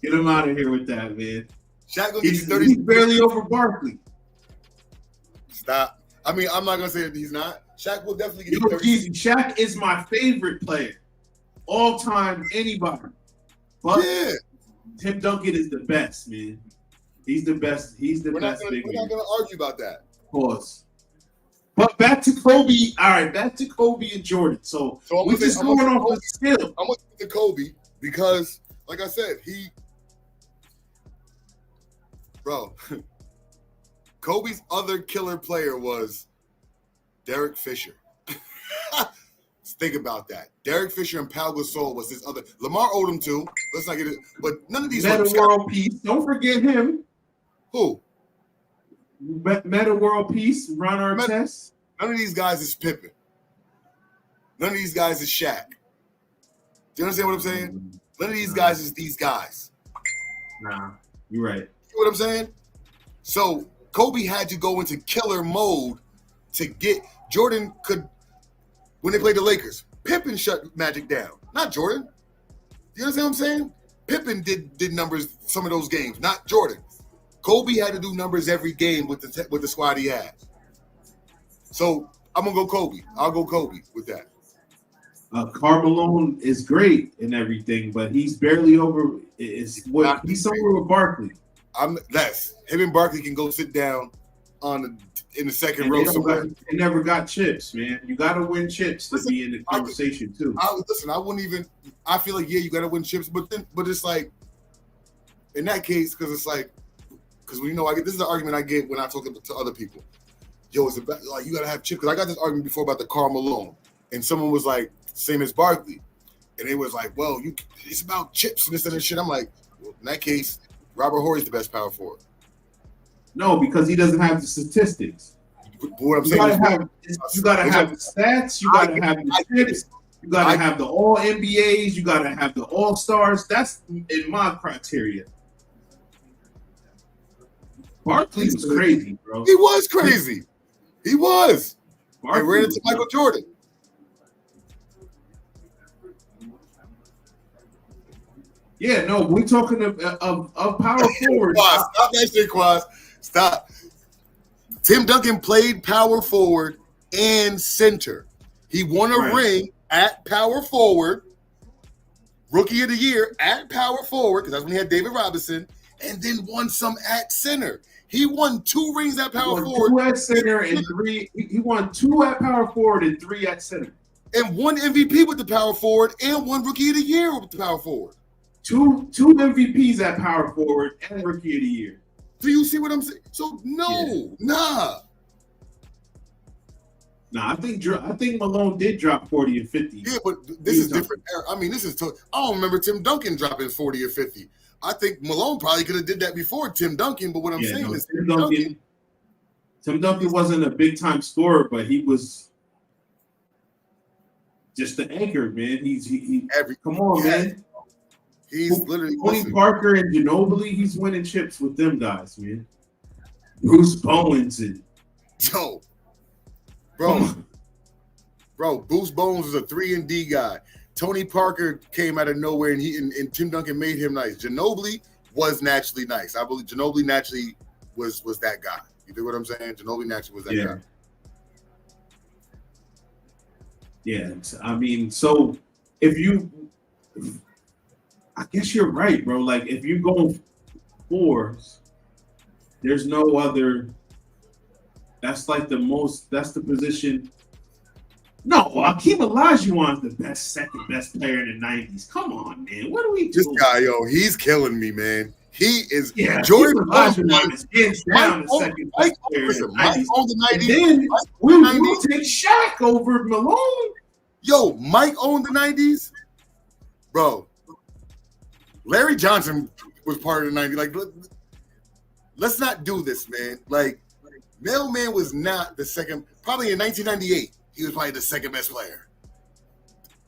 Get him out of here with that, man. Shaq gonna get you 30. He's barely over Barkley. Stop. I mean, I'm not gonna say that he's not. Shaq will definitely get you 30. Easy. Shaq is my favorite player, all time, anybody. But Tim Duncan is the best, man. He's the best. He's the best. We're not gonna argue about that. Of course. But back to Kobe. All right, back to Kobe and Jordan. So we're just going off the skill. I'm going to Kobe because, like I said, bro, Kobe's other killer player was Derek Fisher. Think about that. Derek Fisher and Pau Gasol was his other. Lamar Odom too. Let's not get it. But none of these. Meta World Peace. Don't forget him. Who? Meta World Peace. Ron Artest. None of these guys is Pippen. None of these guys is Shaq. Do you understand what I'm saying? None of these guys is these guys. Nah, you're right. You know what I'm saying? So Kobe had to go into killer mode to get Jordan could. When they played the Lakers, Pippen shut Magic down, not Jordan. You understand what I'm saying? Pippen did numbers some of those games, not Jordan. Kobe had to do numbers every game with the squad he had. So I'm gonna go Kobe. I'll go Kobe with that. Carmelo is great and everything, but he's barely over. He's somewhere with Barkley. Him and Barkley can go sit down in the second row. They never got chips, man. You got to win chips to be in the conversation too. I wouldn't even. I feel like you got to win chips, but it's like in that case because this is the argument I get when I talk to other people. Yo, it's about, like you got to have chips because I got this argument before about the Karl Malone, and someone was like same as Barkley, and it was like, well, it's about chips and this and that shit. I'm like, well, in that case, Robert Horry's the best power forward. No, because he doesn't have the statistics. What I'm saying you gotta have the stats. You gotta have the chips. You gotta have the All NBAs. You gotta have the All Stars. That's in my criteria. Barkley was crazy, bro. He was crazy. He was. I ran into Michael Jordan. Yeah, no, we're talking of power forward. Stop that shit, Quaz. Stop. Tim Duncan played power forward and center. He won a ring at power forward, rookie of the year at power forward, because that's when he had David Robinson, and then won some at center. He won 2 rings at power forward. 2 at center and 3. He won 2 at power forward and 3 at center. And 1 MVP with the power forward and 1 rookie of the year with the power forward. Two MVPs at power forward and rookie of the year. Do you see what I'm saying? So nah. I think Malone did drop 40 and 50. Yeah, but this is different. I mean, I don't remember Tim Duncan dropping 40 or 50. I think Malone probably could have did that before Tim Duncan, but what I'm saying is Tim Duncan wasn't a big time scorer, but he was just the anchor, man. Come on, man. He's literally Tony Parker and Ginobili. He's winning chips with them guys, man. Bruce Bowens and bro. Bruce Bowens was a 3-and-D guy. Tony Parker came out of nowhere, and Tim Duncan made him nice. Ginobili was naturally nice. I believe Ginobili naturally was that guy. You know what I'm saying? Ginobili naturally was that guy. Yeah, I mean, so I guess you're right, bro. Like, if you go 4s, there's no other. That's like that's the position. No, Akeem Olajuwon's the second best player in the 90s. Come on, man. What are we doing? This guy, he's killing me, man. He is. Yeah, Jordan Olajuwon is hands down the second best player in the 90s. On the 90s. And then we'll take Shaq over Malone. Yo, Mike owned the 90s? Bro. Larry Johnson was part of the 90s. Like, let's not do this, man. Like, Mailman was not the second. Probably in 1998, he was probably the second best player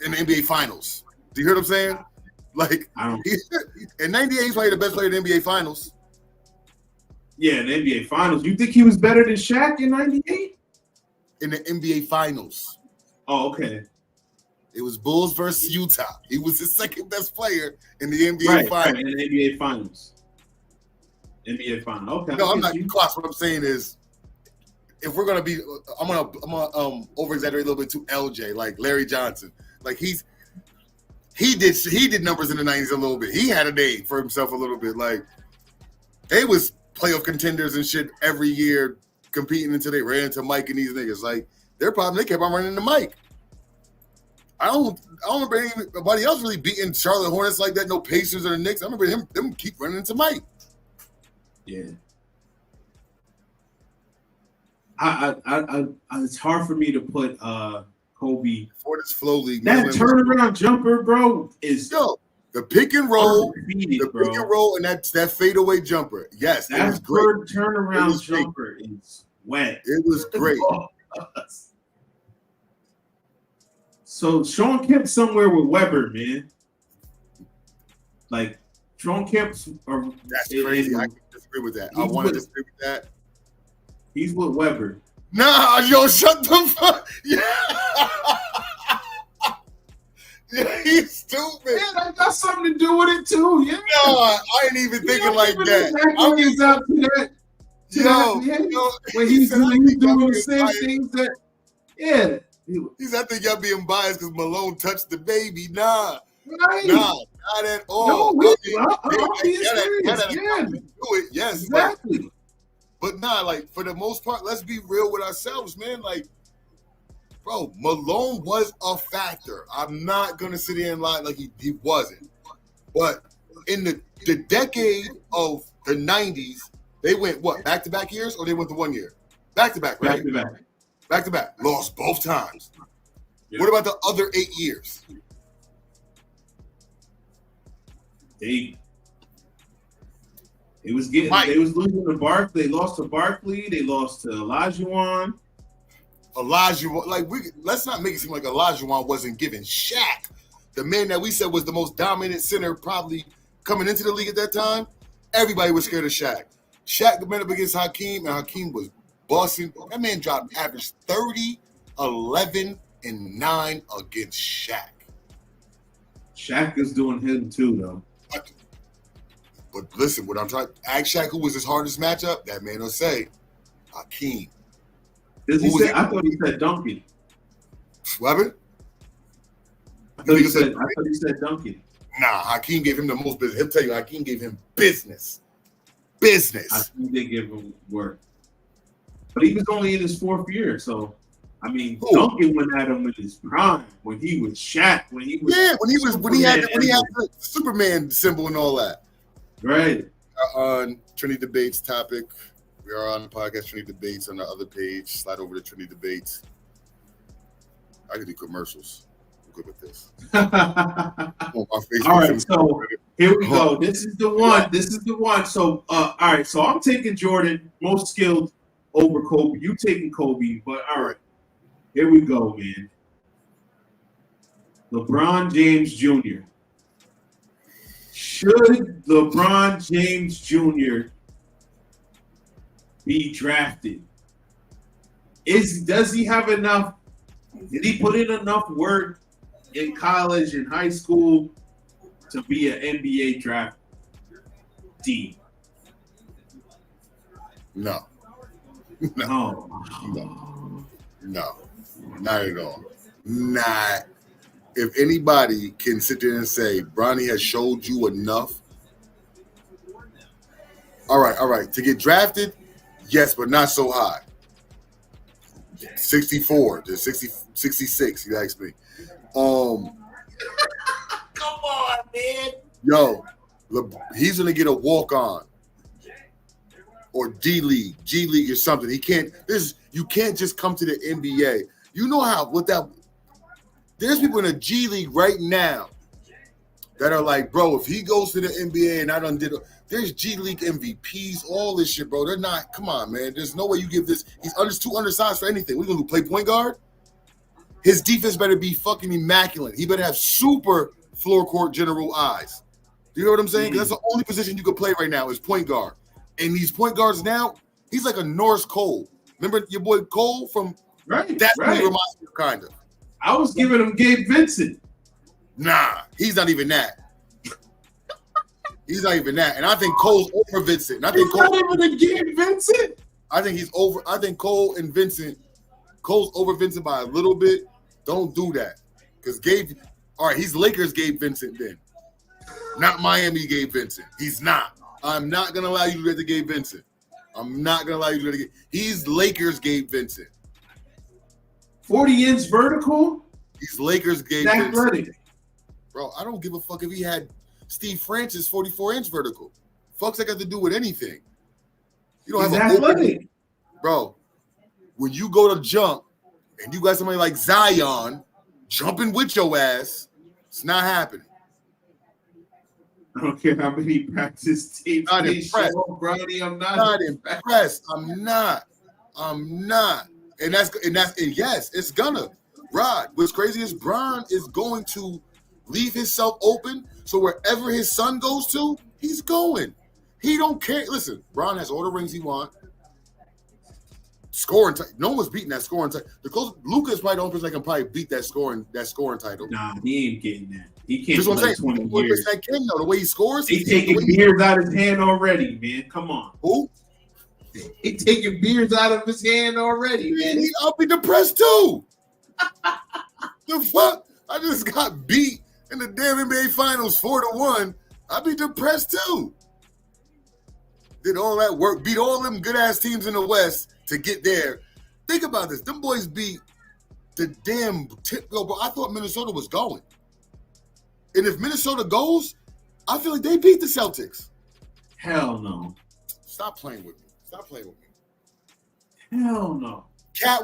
in the NBA Finals. Do you hear what I'm saying? Like, in 98, he's probably the best player in the NBA Finals. Yeah, in the NBA Finals. You think he was better than Shaq in 98? In the NBA Finals. Oh, okay. It was Bulls versus Utah. He was the second best player in the NBA Finals. Right, in the NBA Finals. NBA final. Okay. No, I'm not class. What I'm saying is, if we're gonna be, I'm gonna over exaggerate a little bit to LJ, like Larry Johnson. Like he did numbers in the 90s a little bit. He had a name for himself a little bit. Like they was playoff contenders and shit every year, competing until they ran into Mike and these niggas. Like their problem, they kept on running into Mike. I don't remember anybody else really beating Charlotte Hornets like that. No Pacers or the Knicks. I remember them keep running into Mike. Yeah. I it's hard for me to put Kobe for this flow league. That turnaround jumper, bro, is the pick and roll, and that fadeaway jumper. Yes, that was great. Turnaround jumper is wet. It was great. So Sean Kemp somewhere with Weber, man. Like Sean Kemp's that's crazy. I can disagree with that. I want to disagree with that. He's with Weber. Nah, yo, shut the fuck. Yeah. Yeah, he's stupid. Yeah, that got something to do with it too. Yeah. No, I ain't even thinking like that. I'm just out to that. When he's doing the same things that. Yeah. I think y'all being biased because Malone touched the baby. Nah. Right. Nah, not at all. No, yes, exactly. But nah, like for the most part, let's be real with ourselves, man. Like, bro, Malone was a factor. I'm not gonna sit here and lie like he wasn't. But in the decade of the 90s, they went what, back-to-back years, or they went to 1 year? Back-to-back, right? Back-to-back. Back-to-back. Lost both times. Yeah. What about the other 8 years? They was losing to Barkley. They lost to Barkley. They lost to Olajuwon. Like let's not make it seem like Olajuwon wasn't giving Shaq, the man that we said was the most dominant center probably coming into the league at that time. Everybody was scared of Shaq. Shaq went up against Hakeem, and Hakeem was busting. That man dropped average 30, 11, and 9 against Shaq. Shaq is doing him too, though. But listen, what I'm trying to ask Shaq, who was his hardest matchup, that man will say Hakeem. I thought he said Duncan. What? I thought he said Duncan. Nah, Hakeem gave him the most business. He'll tell you, Hakeem gave him business. I think they gave him work. But he was only in his 4th year, so I mean, Duncan went at him in his prime when he was Shaq, when he had the Superman symbol and all that. Right. On Trendy Debates topic, we are on the podcast Trendy Debates on the other page. Slide over to Trendy Debates. I can do commercials. I'm good with this. All right, so here we go. This is the one. So, all right. So I'm taking Jordan, most skilled, over Kobe. You taking Kobe, but all right. Here we go, man. LeBron James Jr. Should LeBron James Jr. be drafted? Does he have enough? Did he put in enough work in college and high school to be an NBA draft team? No. Not at all. Not. If anybody can sit there and say Bronny has showed you enough, all right, to get drafted, yes, but not so high. 64 to 60, 66, you ask me. Come on, man. Yo, he's gonna get a walk-on or G League or something. You can't just come to the NBA. You know how there's people in the G League right now that are like, bro, if he goes to the NBA and I done did there's G League MVPs, all this shit, bro. They're not, come on, man. There's no way you give this. He's too undersized for anything. We're going to play point guard. His defense better be fucking immaculate. He better have super floor court general eyes. Do you know what I'm saying? 'Cause that's the only position you could play right now is point guard. And these point guards now, he's like a Norris Cole. Remember your boy Cole from Right. That's what he reminds me of, kind of. I was giving him Gabe Vincent. Nah, he's not even that. He's not even that. And I think Cole's over Vincent. And I think He's not even again Vincent. I think he's over. I think Cole's over Vincent by a little bit. Don't do that. Because all right, he's Lakers Gabe Vincent then. Not Miami Gabe Vincent. He's not. I'm not going to allow you to do that to Gabe Vincent. I'm not going to allow you to do that. He's Lakers Gabe Vincent. 40-inch vertical? He's Lakers Gabe That's Vincent. ready. Bro, I don't give a fuck if he had Steve Francis 44-inch vertical. Fuck's that got to do with anything? You don't He's have athletic. Bro, when you go to jump and you got somebody like Zion jumping with your ass, it's not happening. I don't care how many practice tapes Not they impressed. show, Brody. I'm not Not impressed. I'm not. And yes, it's gonna. Rod, what's crazy is Bron is going to leave himself open, so wherever his son goes to, he's going. He don't care. Listen, Bron has all the rings he wants. Scoring, no one's beating that scoring title. Luka is probably the only person that can probably beat that scoring title. Nah, he ain't getting that. He can't. That's what I'm saying. 20 years. That king, though, the way he scores, He taking beers out of his hand already, man. Come on. Who? He taking beers out of his hand already, man. I'll be depressed too. The fuck? I just got beat in the damn NBA Finals 4-1. I'll be depressed too. Did all that work, beat all them good ass teams in the West to get there. Think about this. Them boys beat the damn tip. Bro, I thought Minnesota was going. And if Minnesota goes, I feel like they beat the Celtics. Hell no. Stop playing with me. Stop playing with me. Hell no. Cat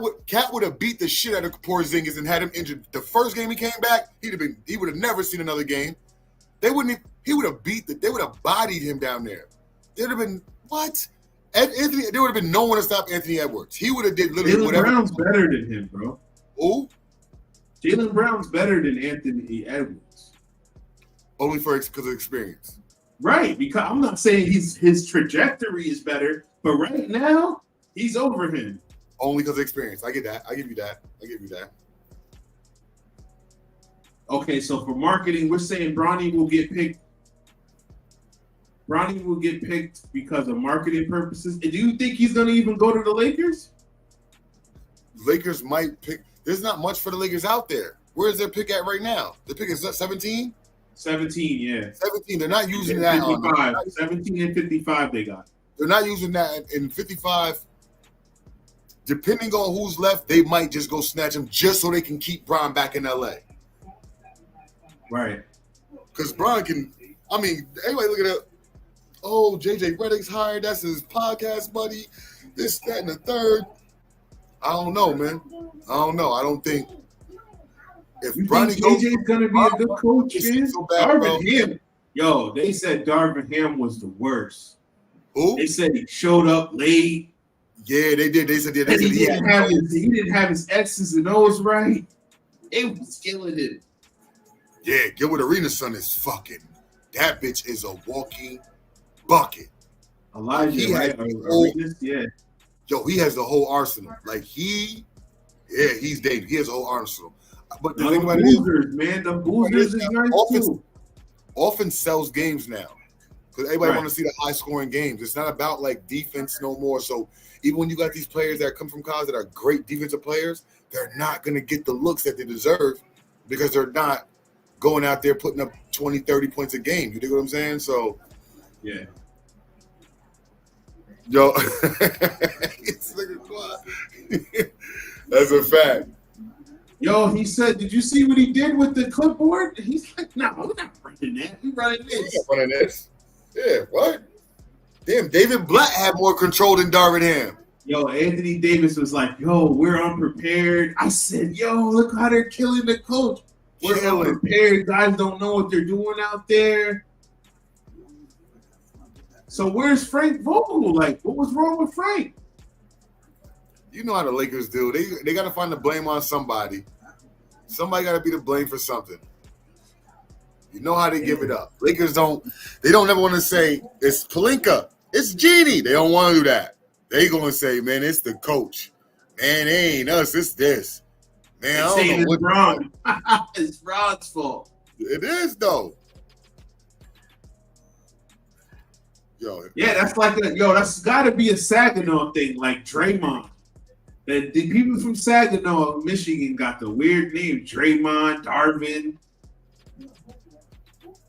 would have beat the shit out of Porzingis and had him injured. The first game he came back, he would have never seen another game. They would have bodied him down there. There'd have been what? Anthony, there would have been no one to stop Anthony Edwards. He would have did literally whatever. Jaylen Brown's better than him, bro. Who? Jaylen Brown's better than Anthony Edwards. Only because of experience. Right, because I'm not saying his trajectory is better, but right now, he's over him. Only because of experience. I get that. I give you that. Okay, so for marketing, we're saying Bronny will get picked. Bronny will get picked because of marketing purposes. And do you think he's going to even go to the Lakers? Lakers might pick. There's not much for the Lakers out there. Where is their pick at right now? The pick is 17? 17, yeah. 17. They're not using that. 55. 17 and 55 they got. They're not using that in 55. Depending on who's left, they might just go snatch him just so they can keep Bron back in LA. Right. Because Bron can, everybody look at it. Oh, JJ Redick's hired. That's his podcast buddy. This, that, and the third. I don't know, man. I don't know. I don't think if Bronny JJ's gonna be a good coach, man. So bad, Darvin Ham. Yo, they said Darvin Ham was the worst. Who? They said he showed up late. Yeah, they did. They said he didn't have his X's and O's right. It was killing it. Yeah, Gilbert Arenas' son is fucking. That bitch is a walking bucket. Elijah, right? Arenas, yeah. Yo, he has the whole arsenal. Like he's David. He has a whole arsenal. But the thing about it is, man, the boozers is nice too. Offense sells games now because everybody want to see the high scoring games. It's not about like defense no more. So even when you got these players that come from college that are great defensive players, they're not going to get the looks that they deserve because they're not going out there putting up 20, 30 points a game. You dig what I'm saying? So, yeah. Yo, that's a fact. Yo, he said, did you see what he did with the clipboard? He's like, no, we're not running that. We're running this. Yeah, what? Damn, David Blatt had more control than Darvin Ham. Yo, Anthony Davis was like, yo, we're unprepared. I said, yo, look how they're killing the coach. We're unprepared. Guys don't know what they're doing out there. So where's Frank Vogel? Like, what was wrong with Frank? You know how the Lakers do. They got to find the blame on somebody. Somebody got to be to blame for something. You know how they give it up. Lakers don't ever want to say, it's Pelinka, it's Genie. They don't want to do that. They going to say, man, it's the coach. Man, it ain't us, it's this. Man, I don't know it's Bron. It's Bron's fault. It is, though. Yeah, that's like that's got to be a Saginaw thing, like Draymond. The people from Saginaw, Michigan, got the weird name Draymond, Darvin.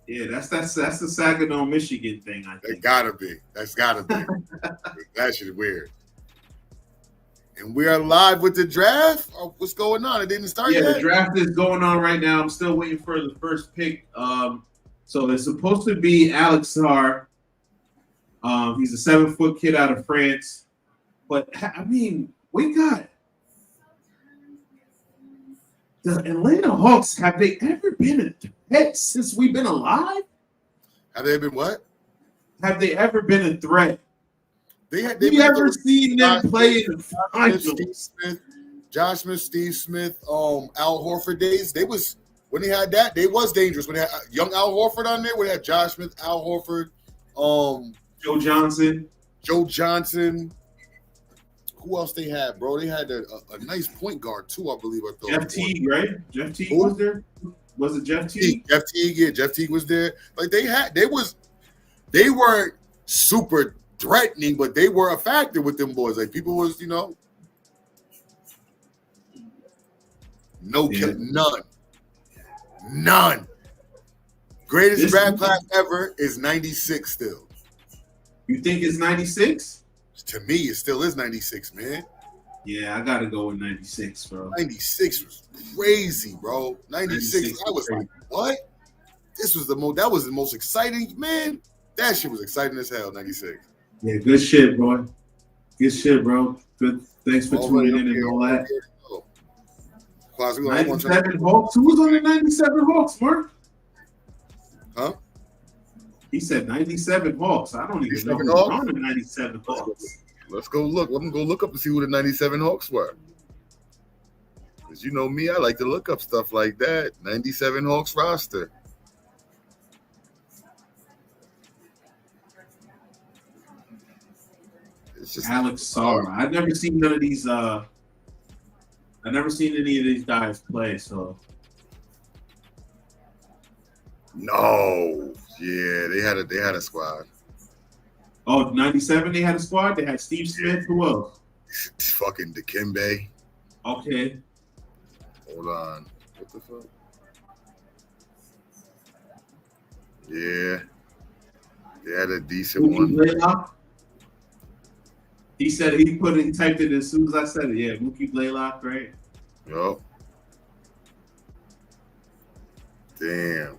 Yeah, that's the Saginaw, Michigan thing. I think. That's gotta be. That shit is weird. And we are live with the draft. Oh, what's going on? It didn't start yet. Yeah, the draft is going on right now. I'm still waiting for the first pick. So it's supposed to be Alex Sarr. He's a 7-foot kid out of France. But I mean, we got the Atlanta Hawks. Have they ever been a threat since we've been alive? Have they been what? Have they ever been a threat? They've ever seen them play in the finals? Josh Smith, Steve Smith, Al Horford days. They was when they had that. They was dangerous when they had young Al Horford on there. When they had Josh Smith, Al Horford, Joe Johnson. Who else they had, bro? They had a nice point guard too, I believe. I thought Jeff Teague, right? Jeff Teague was there. Was it Jeff Teague? Jeff Teague, yeah. Jeff Teague was there. Like they weren't super threatening, but they were a factor with them boys. Like people was, none. Greatest draft class ever is 96 still. You think it's 96? To me, it still is 96, man. Yeah, I gotta go with 96, bro. 96 was crazy, bro. 96 I was like, what? That was the most exciting, man. That shit was exciting as hell, 96. Yeah, good shit, boy. Good shit, bro. Good. Thanks for tuning in and all that. 97 Hawks. Who was on the 97 Hawks, Mark? Huh? He said 97 Hawks. I don't even know who was on the 97 Hawks. Let's go look. Let me go look up and see who the 97 Hawks were. Because you know me, I like to look up stuff like that. 97 Hawks roster. It's just Alex Sarr. I've never seen none of these. I've never seen any of these guys play. So no, yeah, they had a squad. Oh, 97, they had a squad. They had Steve Smith. Who else? Fucking Dikembe. Okay. Hold on. What the fuck? Yeah. They had a decent one. Blaylock? He said he typed it as soon as I said it. Yeah, Mookie Blaylock, right? Yup. Damn.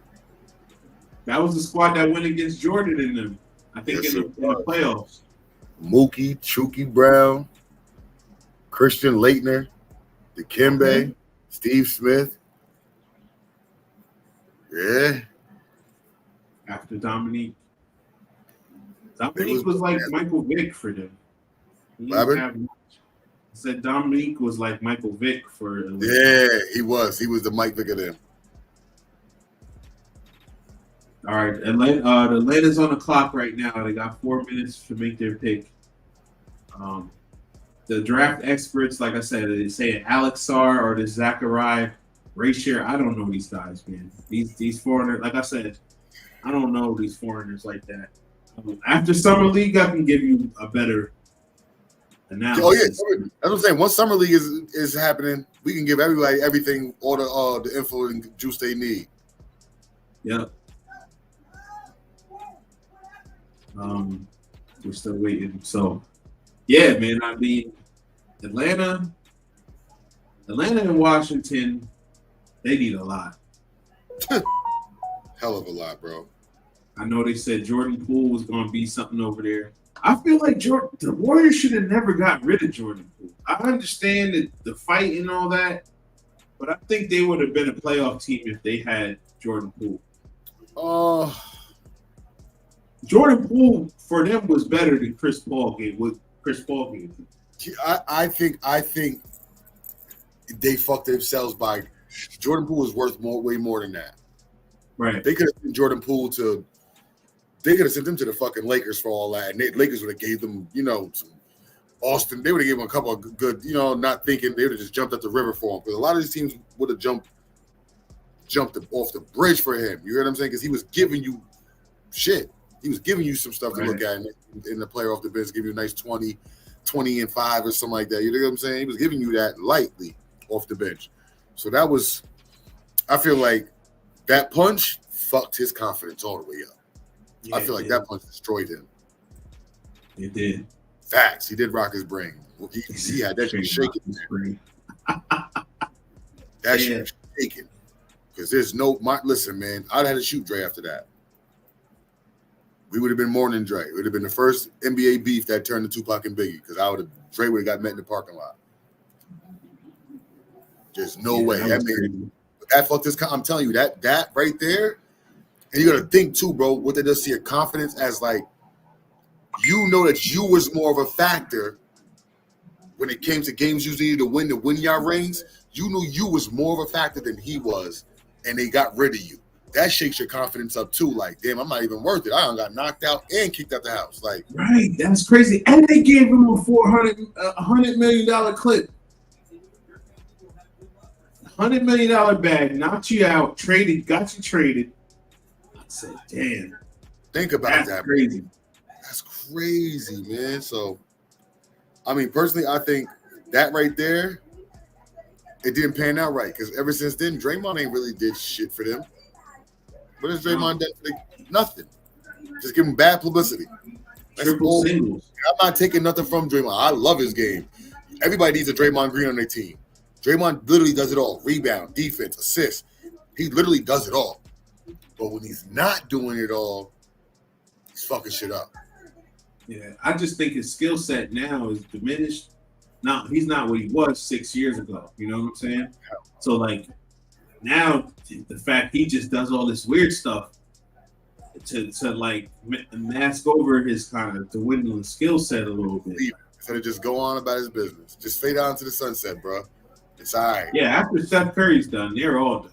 That was the squad that went against Jordan in them. I think in the playoffs. Mookie, Chucky Brown, Christian Laettner, Dikembe, Steve Smith. Yeah. After Dominique. Dominique was like Michael Vick for them. I said Dominique was like Michael Vick for them. Yeah, he was. He was the Mike Vick of them. All right, Atlanta's on the clock right now. They got 4 minutes to make their pick. The draft experts, like I said, they say Alex Sarr or the Zachariah Rashier. I don't know these guys, man. These foreigners, like I said, I don't know these foreigners like that. After Summer League, I can give you a better analysis. Oh yeah, that's what I'm saying. Once Summer League is happening, we can give everybody everything, all the info and juice they need. Yep. We're still waiting. So, yeah, man. I mean, Atlanta and Washington, they need a lot. Hell of a lot, bro. I know they said Jordan Poole was going to be something over there. I feel like the Warriors should have never got rid of Jordan Poole. I understand the fight and all that, but I think they would have been a playoff team if they had Jordan Poole. Jordan Poole for them was better than Chris Paul gave. What Chris Paul gave? I think they fucked themselves by Jordan Poole was worth way more than that. Right. They could have sent Jordan Poole to. They could have sent them to the fucking Lakers for all that, and the Lakers would have gave them, some Austin. They would have given them a couple of good, not thinking they would have just jumped up the river for him, because a lot of these teams would have jumped off the bridge for him. You hear what I'm saying? Because he was giving you shit. He was giving you some stuff to look at in the player off the bench, give you a nice 20 and 5 or something like that. You know what I'm saying? He was giving you that lightly off the bench. So that was, I feel like that punch fucked his confidence all the way up. Yeah, I feel like that punch destroyed him. It did. Facts. He did rock his brain. He had that shit shaking. That shit was shaking. Because there's listen, man, I'd have had to shoot Dre after that. We would have been more than Dre. It would have been the first NBA beef that turned to Tupac and Biggie, because Dre would have got met in the parking lot. There's no way. That fucked his. I'm telling you, that right there, and you got to think too, bro. What they just see your confidence as, like, you know that you was more of a factor when it came to games you needed to win y'all rings. You knew you was more of a factor than he was, and they got rid of you. That shakes your confidence up too. Like, damn, I'm not even worth it. I done got knocked out and kicked out the house. Like, right, that's crazy. And they gave him a $100 million clip. $100 million bag, knocked you out, got you traded. I said, damn. Think about that. Crazy. Man. That's crazy, man. So, I mean, personally, I think that right there, it didn't pan out right, because ever since then, Draymond ain't really did shit for them. What has Draymond done for them? Nothing. Just give him bad publicity. Triple singles. I'm not taking nothing from Draymond. I love his game. Everybody needs a Draymond Green on their team. Draymond literally does it all. Rebound, defense, assist. He literally does it all. But when he's not doing it all, he's fucking shit up. Yeah, I just think his skill set now is diminished. Now, he's not what he was 6 years ago. You know what I'm saying? So, like, now the fact he just does all this weird stuff to like mask over his kind of dwindling skill set a little bit. Instead of just go on about his business. Just fade out into the sunset, bro. It's all right. Yeah, after Steph Curry's done, they're all done.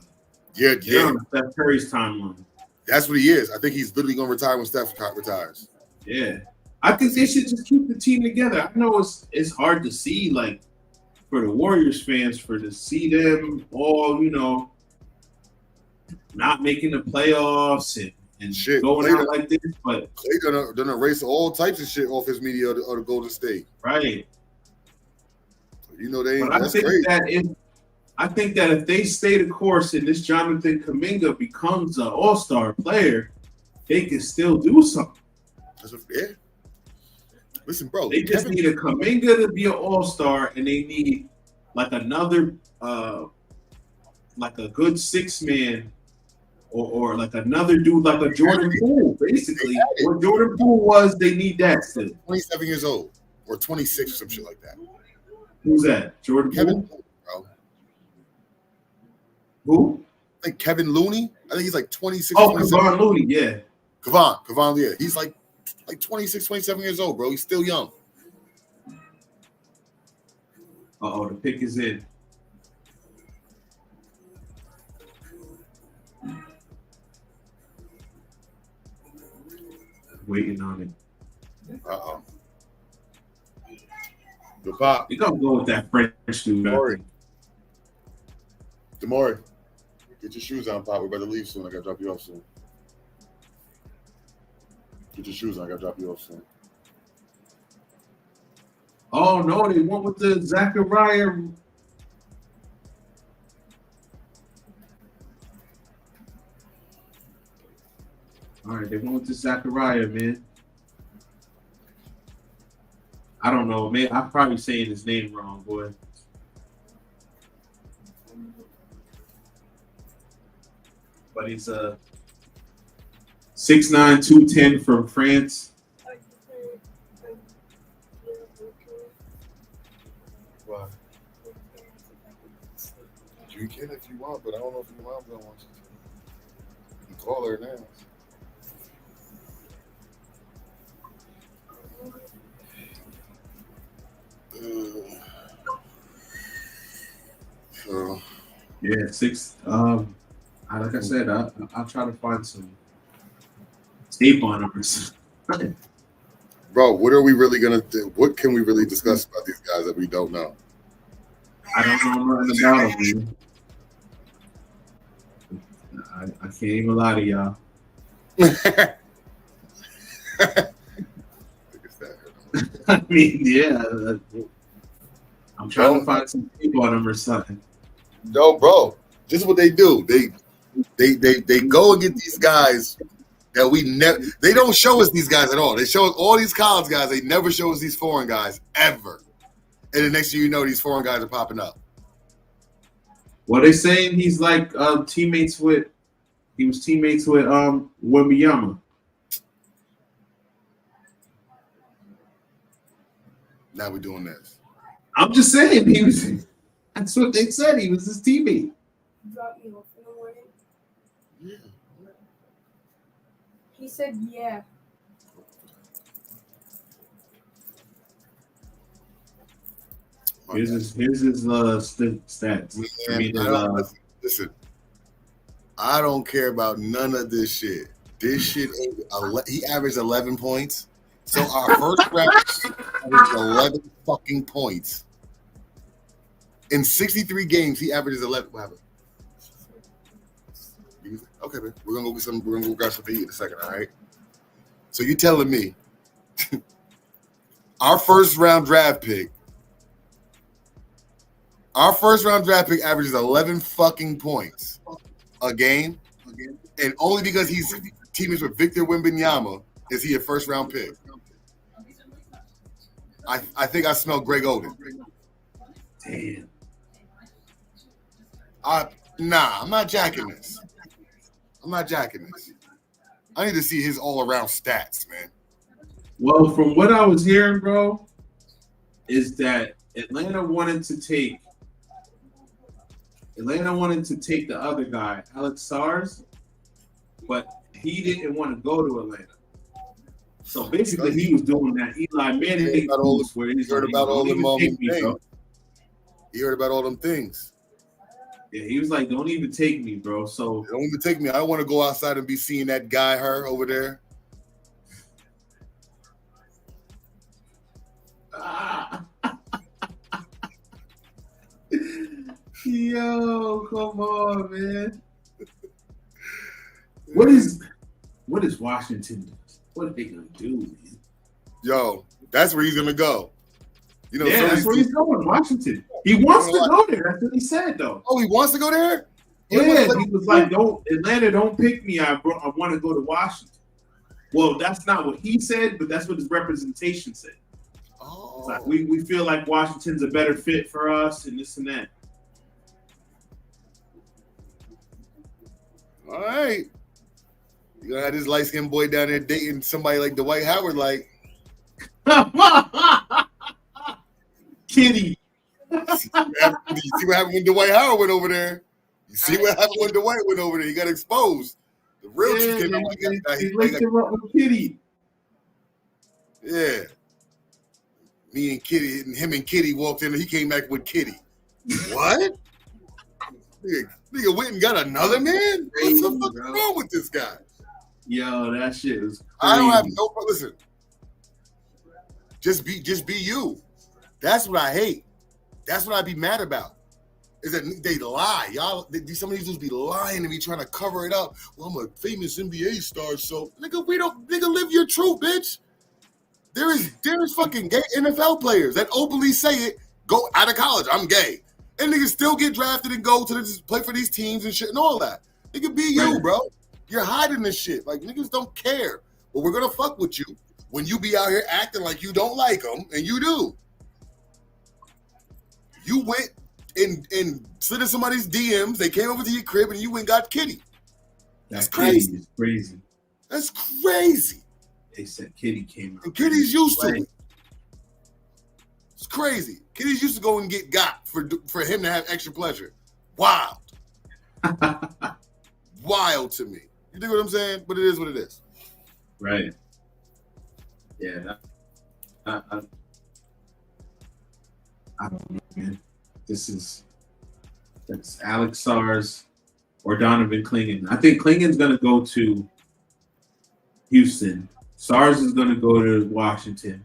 Yeah. They're on Steph Curry's timeline. That's what he is. I think he's literally going to retire when Steph retires. Yeah. I think they should just keep the team together. I know it's hard to see, like, for the Warriors fans, to see them all, you know, not making the playoffs and shit going out like this. But Clay gonna erase all types of shit off his media or the Golden State. Right. You know they ain't. But I think that if they stay the course and this Jonathan Kuminga becomes an all-star player, they can still do something. Listen, bro. They just need a Kuminga to be an all-star, and they need like another, like a good 6-man, or like another dude like a Jordan Poole. Basically, what Jordan Poole was, they need that still. 27 years old or 26 or some shit like that. Who's that? Jordan Kevin Poole? Bro. Who? I think Kevin Looney. I think he's like 26. Oh, Kevon Looney, yeah. Kevon, yeah. He's like 26, 27 years old, bro. He's still young. Uh-oh, the pick is in. Waiting on it. Uh-oh. Good pop. You gotta go with that French dude. Demore, get your shoes on, Pop. We're about to leave soon. I gotta drop you off soon. Get your shoes on. I gotta drop you off soon. Oh no, they went with the Zachariah. All right, they went with the Zachariah, man. I don't know, man. I'm probably saying his name wrong, boy. But he's 6'9", 210 from France. Wow. You can if you want, but I don't know if your mom's gonna want you to. You can call her now. So yeah, 6. Like I said, I'll try to find some tape on him. Bro, what are we really gonna do? What can we really discuss about these guys that we don't know? I don't know nothing about them. I can't even lie to y'all. I mean, yeah. I'm trying to find some people on them or something. No, bro. This is what they do. They go and get these guys that we never. They don't show us these guys at all. They show us all these college guys. They never show us these foreign guys ever. And the next thing you know, these foreign guys are popping up. Well, they saying he's like teammates with. He was teammates with Wembanyama. Now we're doing this. I'm just saying he was. That's what they said. He was his teammate. Drop me off in the morning. Yeah. He said, yeah. Here's his stats. Man, listen, I don't care about none of this shit. This shit, he averaged 11 points. So our first round averaged 11 fucking points. In 63 games, he averages 11. What happened? Okay, man. We're gonna go grab some to eat in a second, all right? So you telling me our first round draft pick averages 11 fucking points a game, and only because he's teammates with Victor Wembanyama is he a first round pick. I think I smell Greg Oden. Damn. Nah, I'm not jacking this. I need to see his all-around stats, man. Well, from what I was hearing, bro, is that Atlanta wanted to take the other guy, Alex Sars, but he didn't want to go to Atlanta. So basically, he was doing that Eli Manning boost where he heard about all them things. He heard about all them things. Yeah, he was like, "Don't even take me, bro." So don't even take me. I want to go outside and be seeing that guy, her over there. Yo, come on, man. What is Washington? What are they gonna do, man? Yo, that's where he's gonna go. You know, yeah, that's where he's going, Washington. He wants to go there. That's what he said, though. Oh, he wants to go there? Yeah, he was like, Atlanta, don't pick me. I want to go to Washington. Well, that's not what he said, but that's what his representation said. Oh. It's like, we feel like Washington's a better fit for us and this and that. All right. You gonna have this light-skinned boy down there dating somebody like Dwight Howard, like Kitty. You see what happened when Dwight Howard went over there? You see what happened when Dwight went over there? He got exposed. The real truth came out like that. He linked him up with Kitty. Yeah. Me and Kitty, and him and Kitty walked in and he came back with Kitty. What? Nigga went and got another man? What the fuck is wrong with this guy? Yo, that shit was crazy. I don't have no listen. Just be you. That's what I hate. That's what I be mad about. Is that they lie. Y'all, some of these dudes be lying to me, trying to cover it up. Well, I'm a famous NBA star, so nigga, live your truth, bitch. There is fucking gay NFL players that openly say it, go out of college, I'm gay. And niggas still get drafted and go to play for these teams and shit and all that. Nigga, be you, bro. You're hiding this shit. Like, niggas don't care. But we're gonna fuck with you when you be out here acting like you don't like them, and you do. You went and slid in somebody's DMs. They came over to your crib, and you went and got Kitty. That's crazy. It's crazy. That's crazy. They said Kitty came out. And Kitty's used to it. It's crazy. Kitty's used to go and get got for him to have extra pleasure. Wild. Wild to me. You dig what I'm saying? But it is what it is. Right. Yeah. I don't know, man. That's Alex Sars or Donovan Clingan. I think Clingan's going to go to Houston. Sars is going to go to Washington.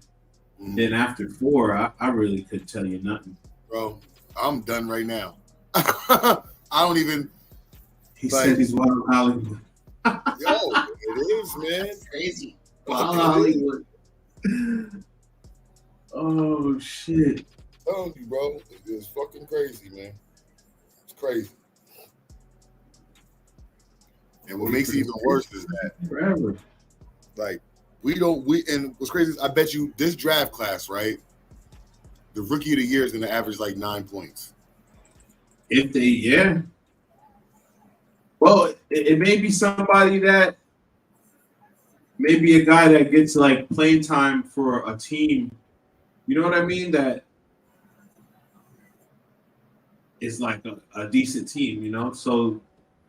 Then after 4, I really couldn't tell you nothing. Bro, I'm done right now. I don't even. He said he's Wild Hollywood. Yo, it is, man. Crazy. Hollywood. Oh shit! Telling you, bro, it's fucking crazy, man. It's crazy. And what makes it even worse is that forever. Like and what's crazy is I bet you this draft class, right? The rookie of the year is gonna average like 9 points. If they, well, it may be somebody that maybe a guy that gets like playing time for a team. You know what I mean? That is like a decent team, you know? So,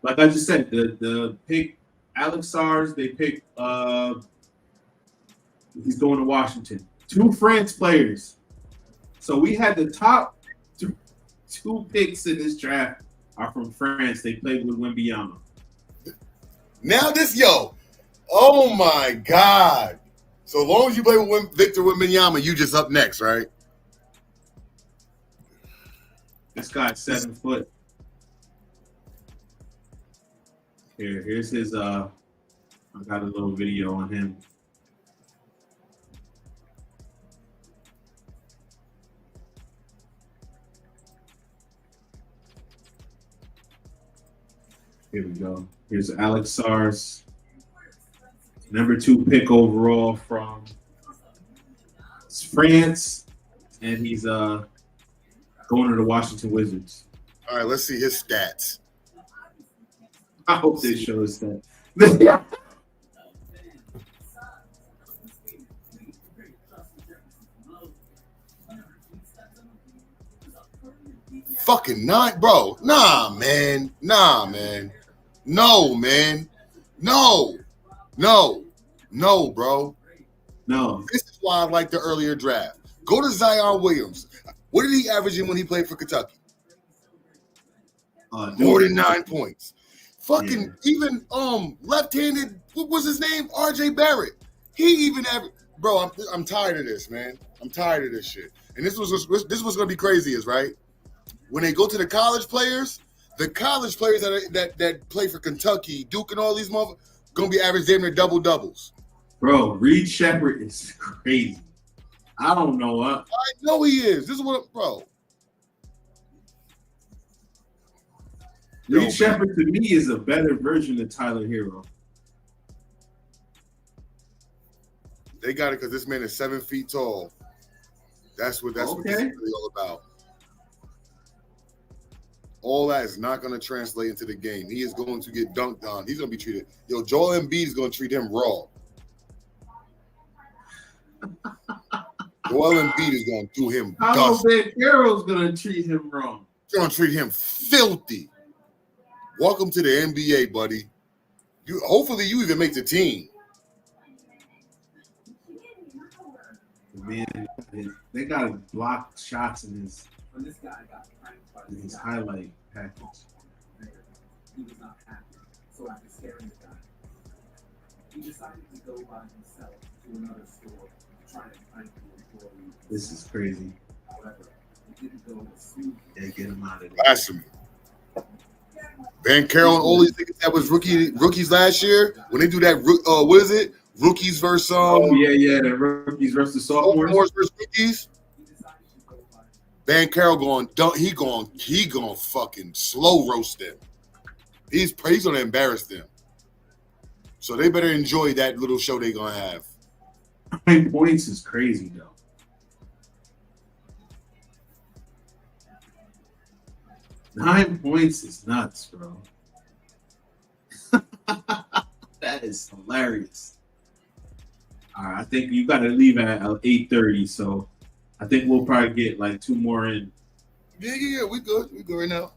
like I just said, the pick Alex Sars, they pick he's going to Washington. 2 France players. So we had the top 2 picks in this draft are from France. They played with Wembanyama. Now oh my God. So long as you play with Victor Wembanyama, you just up next, right? This guy's 7 foot. Here's his I got a little video on him. Here we go. Here's Alex Sars, number 2 pick overall from France, and he's going to the Washington Wizards. All right, let's see his stats. I hope they show us that. Fucking 9, bro. Nah, man. No, man. No, bro. No. This is why I like the earlier draft. Go to Zion Williams. What did he average in when he played for Kentucky? More than 9 points. Fucking even left-handed, what was his name? RJ Barrett. He even averaged. Bro, I'm tired of this, man. I'm tired of this shit. And this was gonna be crazy, is right. When they go to the college players that play for Kentucky, Duke, and all these motherfuckers gonna be average damn near double-doubles. Bro, Reed Shepherd is crazy. I don't know what. I know he is. This is what, bro. Reed Shepherd to me is a better version of Tyler Hero. They got it because this man is 7 feet tall. That's what this is really all about. All that is not going to translate into the game. He is going to get dunked on. He's going to be treated. Joel Embiid is going to treat him raw. Joel Embiid is going to do him How Ben Carroll's going to treat him wrong. He's going to treat him filthy. Welcome to the NBA, buddy. Hopefully you even make the team. Man, they got to block shots in his highlight package. He was not happy, so after scaring the guy, he decided to go by himself to another store trying to find the employee. This is crazy. However, it didn't go as smoothly. They get him out of there. Blasphemy. Van Carroll and all these niggas that was rookies last year, when they do that, what is it? Rookies versus the rookies versus sophomores versus rookies. Van Carroll going fucking slow roast them. He's gonna embarrass them. So they better enjoy that little show they gonna have. 9 points is crazy though. Nine points is nuts, bro. That is hilarious. All right, I think you got to leave at 8:30, so I think we'll probably get like 2 more in. Yeah, we good. We good right now.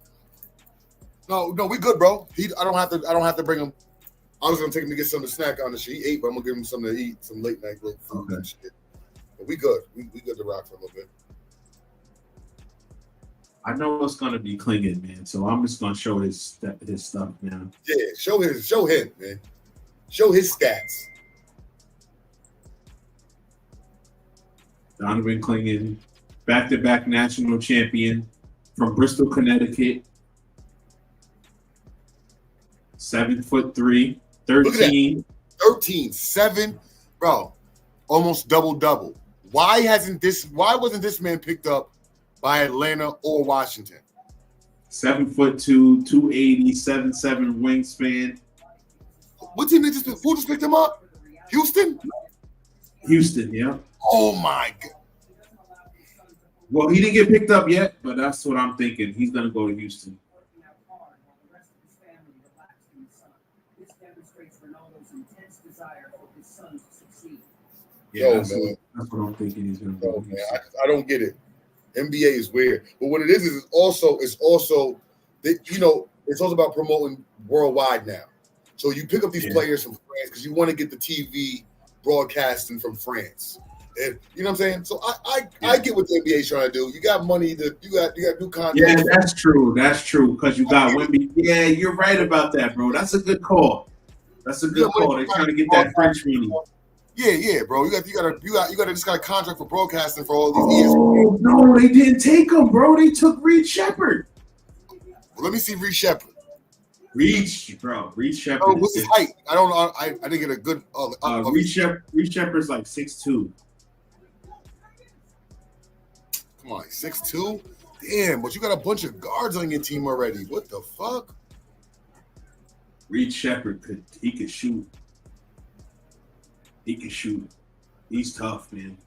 No, we good, bro. I don't have to bring him. I was gonna take him to get something to snack on the shit. He ate, but I'm gonna give him something to eat, some late night little food and shit. But we good. We good to rock for a little bit. I know it's gonna be clinging, man. So I'm just gonna show his stuff now. Yeah, show him, man. Show his stats. Donovan Clingan, back-to-back national champion from Bristol, Connecticut. 7'3", 13. 13, 7. bro, almost double. Why wasn't this man picked up by Atlanta or Washington? 7'2", 280, 7'7" wingspan. What team who just picked him up? Houston? Houston, yeah. Oh my God. Well, he didn't get picked up yet, but that's what I'm thinking. He's gonna go to Houston. Yeah, that's what I'm thinking he's gonna do. Man, I don't get it. NBA is weird, but what it is it's also that it's also about promoting worldwide now. So you pick up these players from France because you want to get the TV broadcasting from France, and you know what I'm saying. So I get what the NBA is trying to do. You got money you got new content. Yeah, that's true. That's true because you got Wemby. Yeah, you're right about that, bro. That's a good call. That's a good call. They're trying to get that French money. Yeah, bro. You got just got a contract for broadcasting for all these years. Oh no, they didn't take him, bro. They took Reed Shepherd. Well, let me see Reed Shepherd. Reed Shepherd. Oh, what's his height? I don't know. I didn't get a good. Reed Shepherd's like 6'2". Come on, 6'2". Damn, but you got a bunch of guards on your team already. What the fuck? Reed Shepherd could shoot. He can shoot. He's tough, man.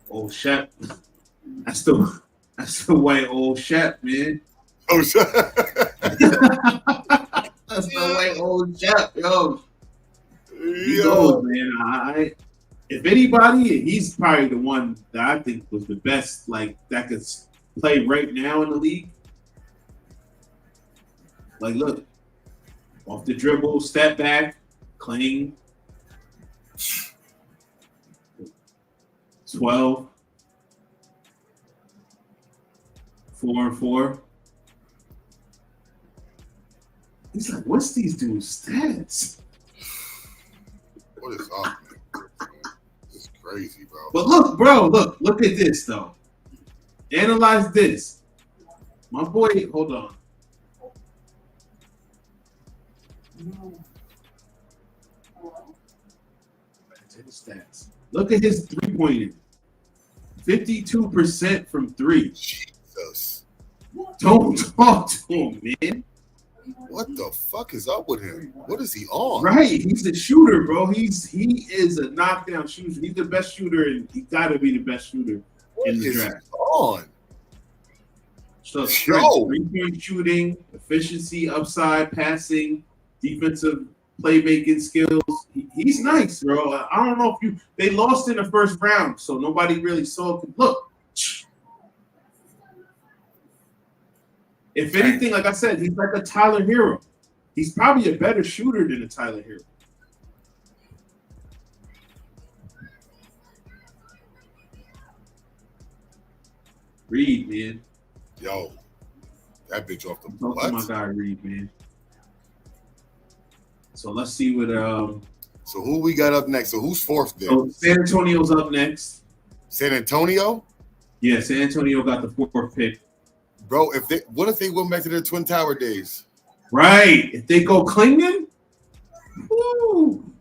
Old Shep. That's the white old Shep, man. Oh, Shep. That's the white old Shep, yo. He goes, man. If anybody, he's probably the one that I think was the best, like that could play right now in the league. Like, look. Off the dribble, step back, clean. 12. 4-4. He's like, what's these dudes' stats? What is up, man? It's crazy, bro. But look, bro, look at this, though. Analyze this. My boy, hold on. Back to the stats. Look at his three-pointer. 52% from three. Jesus. Don't talk to him, man. What the fuck is up with him? What is he on? Right, he's a shooter, bro. He is a knockdown shooter. He's the best shooter, and he got to be the best shooter in the draft. On? So, three-point shooting, efficiency, upside, passing, defensive playmaking skills. He's nice, bro. I don't know if they lost in the first round, so nobody really saw him. Look. If anything, like I said, he's like a Tyler Hero. He's probably a better shooter than a Tyler Hero. Reed, man. Yo, that bitch off the Talk to my guy Reed, man. So let's see what So who we got up next? So who's fourth there? So San Antonio's up next. San Antonio? Yeah, San Antonio got the fourth pick. Bro, what if they went back to their Twin Tower days? Right. If they go Klingman, woo.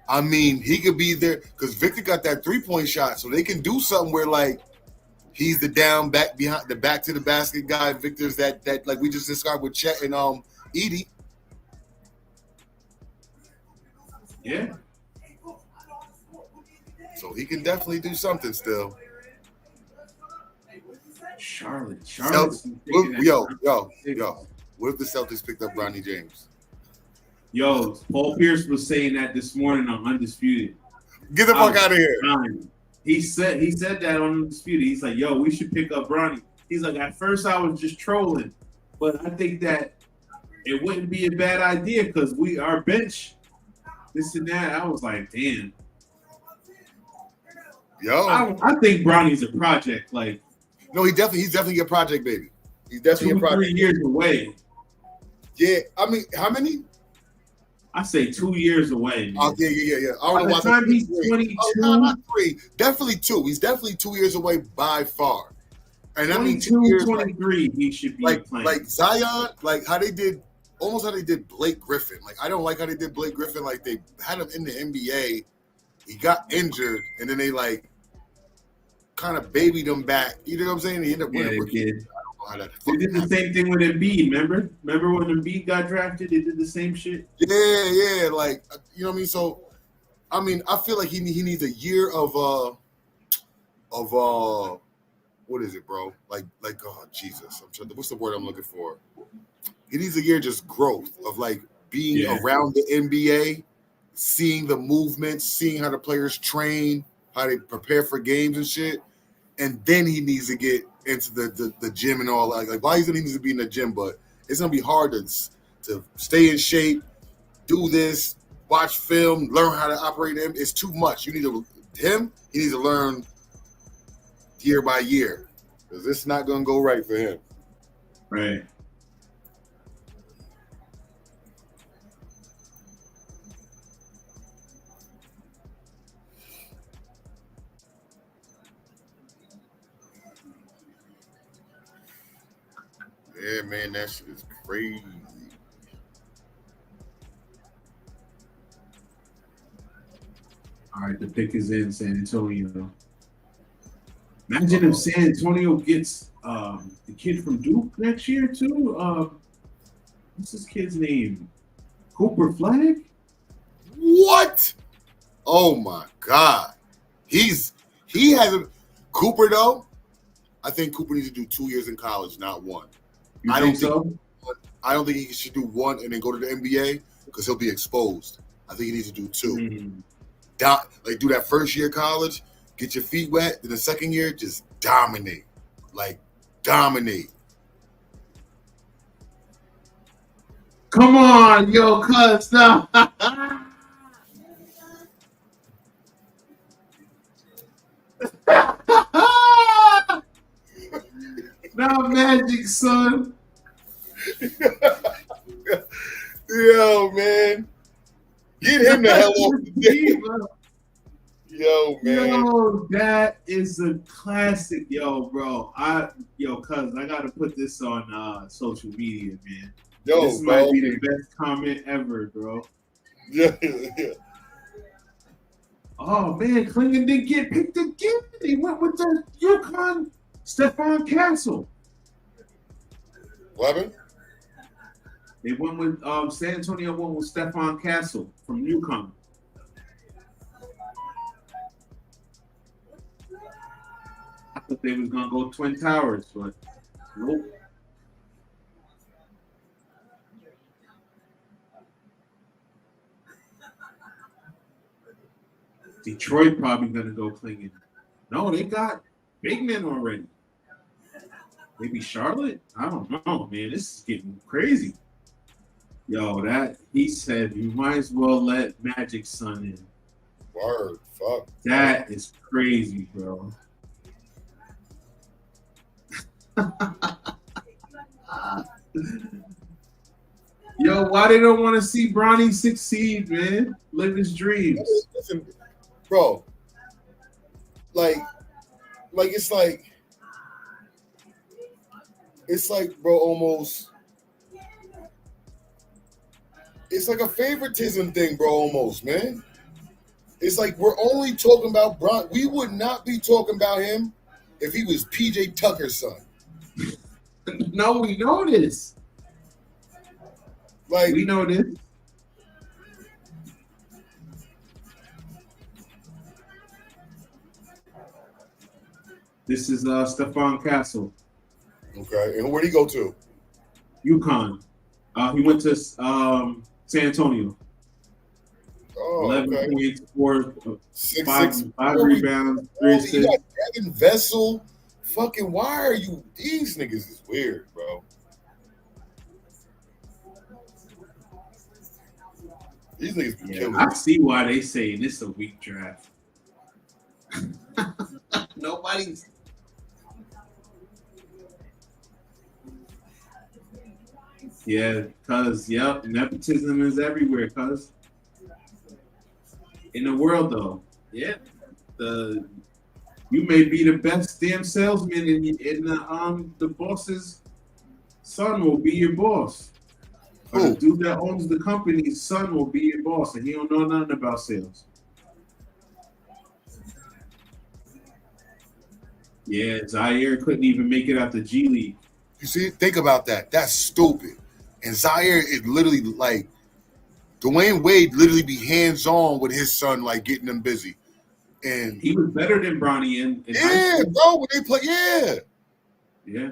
I mean, he could be there because Victor got that 3-point shot, so they can do something where like he's the down back behind the back to the basket guy. Victor's that like we just described with Chet and Edie. Yeah. So he can definitely do something still. Charlotte. Yo. What if the Celtics picked up Bronny James? Yo, Paul Pierce was saying that this morning on Undisputed. Get the fuck out of here. He said that on Undisputed. He's like, yo, we should pick up Bronny. He's like, at first I was just trolling, but I think that it wouldn't be a bad idea because our bench, this and that. I was like, damn. Yo. I think Bronny's a project. Like, no, he's definitely a project, baby. He's definitely a project. 3 years away. Yeah, I mean, how many? I say 2 years away. Man. Oh, yeah. I don't know why. By the time he's 22. Oh, no, not 3. Definitely 2. He's definitely 2 years away by far. And 22, 23, he should be playing. Like Zion, like how they did almost how they did Blake Griffin. Like, I don't like how they did Blake Griffin. Like, they had him in the NBA. He got injured, and then they, like, kind of babied him back. You know what I'm saying? He ended up winning rookie. Did. I don't know how that They did the same thing with Embiid, remember? Remember when Embiid got drafted? They did the same shit? Yeah. Like, you know what I mean? So, I mean, I feel like he needs a year of what is it, bro? Like, oh, Jesus. I'm trying. What's the word I'm looking for? He needs a year just growth of, like, being around the NBA, seeing the movements, seeing how the players train, how they prepare for games and shit. And then he needs to get into the gym and all that. Like, why he needs to be in the gym, but it's going to be hard to stay in shape, do this, watch film, learn how to operate him. It's too much. He needs to learn year by year, because it's not going to go right for him. Right. Yeah, man, that shit is crazy. All right, the pick is in San Antonio. Imagine if San Antonio gets the kid from Duke next year too. What's this kid's name? Cooper Flag? What? Oh my God. He hasn't. Cooper, though, I think Cooper needs to do 2 years in college, not one. You think so? I don't think he should do one and then go to the NBA, because he'll be exposed. I think he needs to do 2. Mm-hmm. Do that first year of college, get your feet wet. Then the second year, just dominate. Like, dominate. Come on, yo, cuz now. Now Magic, son. Yo, man. Get him the hell off the team. Yo, man. Yo, that is a classic. Yo, bro. Cuz I gotta put this on social media, man. Yo, this might be the best comment ever, bro. Yeah. Oh man, Klingon didn't get picked again. He went with the UConn Stephon Castle. What happened? They went with San Antonio went with Stephon Castle from UConn. I thought they was gonna go Twin Towers, but nope. Detroit probably gonna go Klingon. No, they got big men already. Maybe Charlotte? I don't know, man. This is getting crazy. Yo, that he said you might as well let Magic's son in. Word, fuck. That is crazy, bro. Yo, why they don't want to see Bronny succeed, man? Live his dreams. Listen, bro. Like it's like, bro, almost. It's like a favoritism thing, bro, almost, man. It's like we're only talking about Bron. We would not be talking about him if he was PJ Tucker's son. No, we know this. Like, we know this. This is Stephon Castle. Okay, and where'd he go to? UConn. He went to San Antonio. Oh, 11 okay. points, 4, 5 4. rebounds, 3 assists. You got Devin Vessel. Fucking, why are you? These niggas is weird, bro. These niggas be killing. I see why they say this is a weak draft. Nobody's. Yeah, cuz nepotism is everywhere, cuz. In the world though. Yeah. You may be the best damn salesman in the boss's son will be your boss. But the dude that owns the company's son will be your boss, and he don't know nothing about sales. Yeah, Zaire couldn't even make it out the G League. You see, think about that. That's stupid. And Zaire is literally like Dwayne Wade literally be hands-on with his son, like getting them busy. And he was better than Bronny in high school. Bro, when they play, Yeah.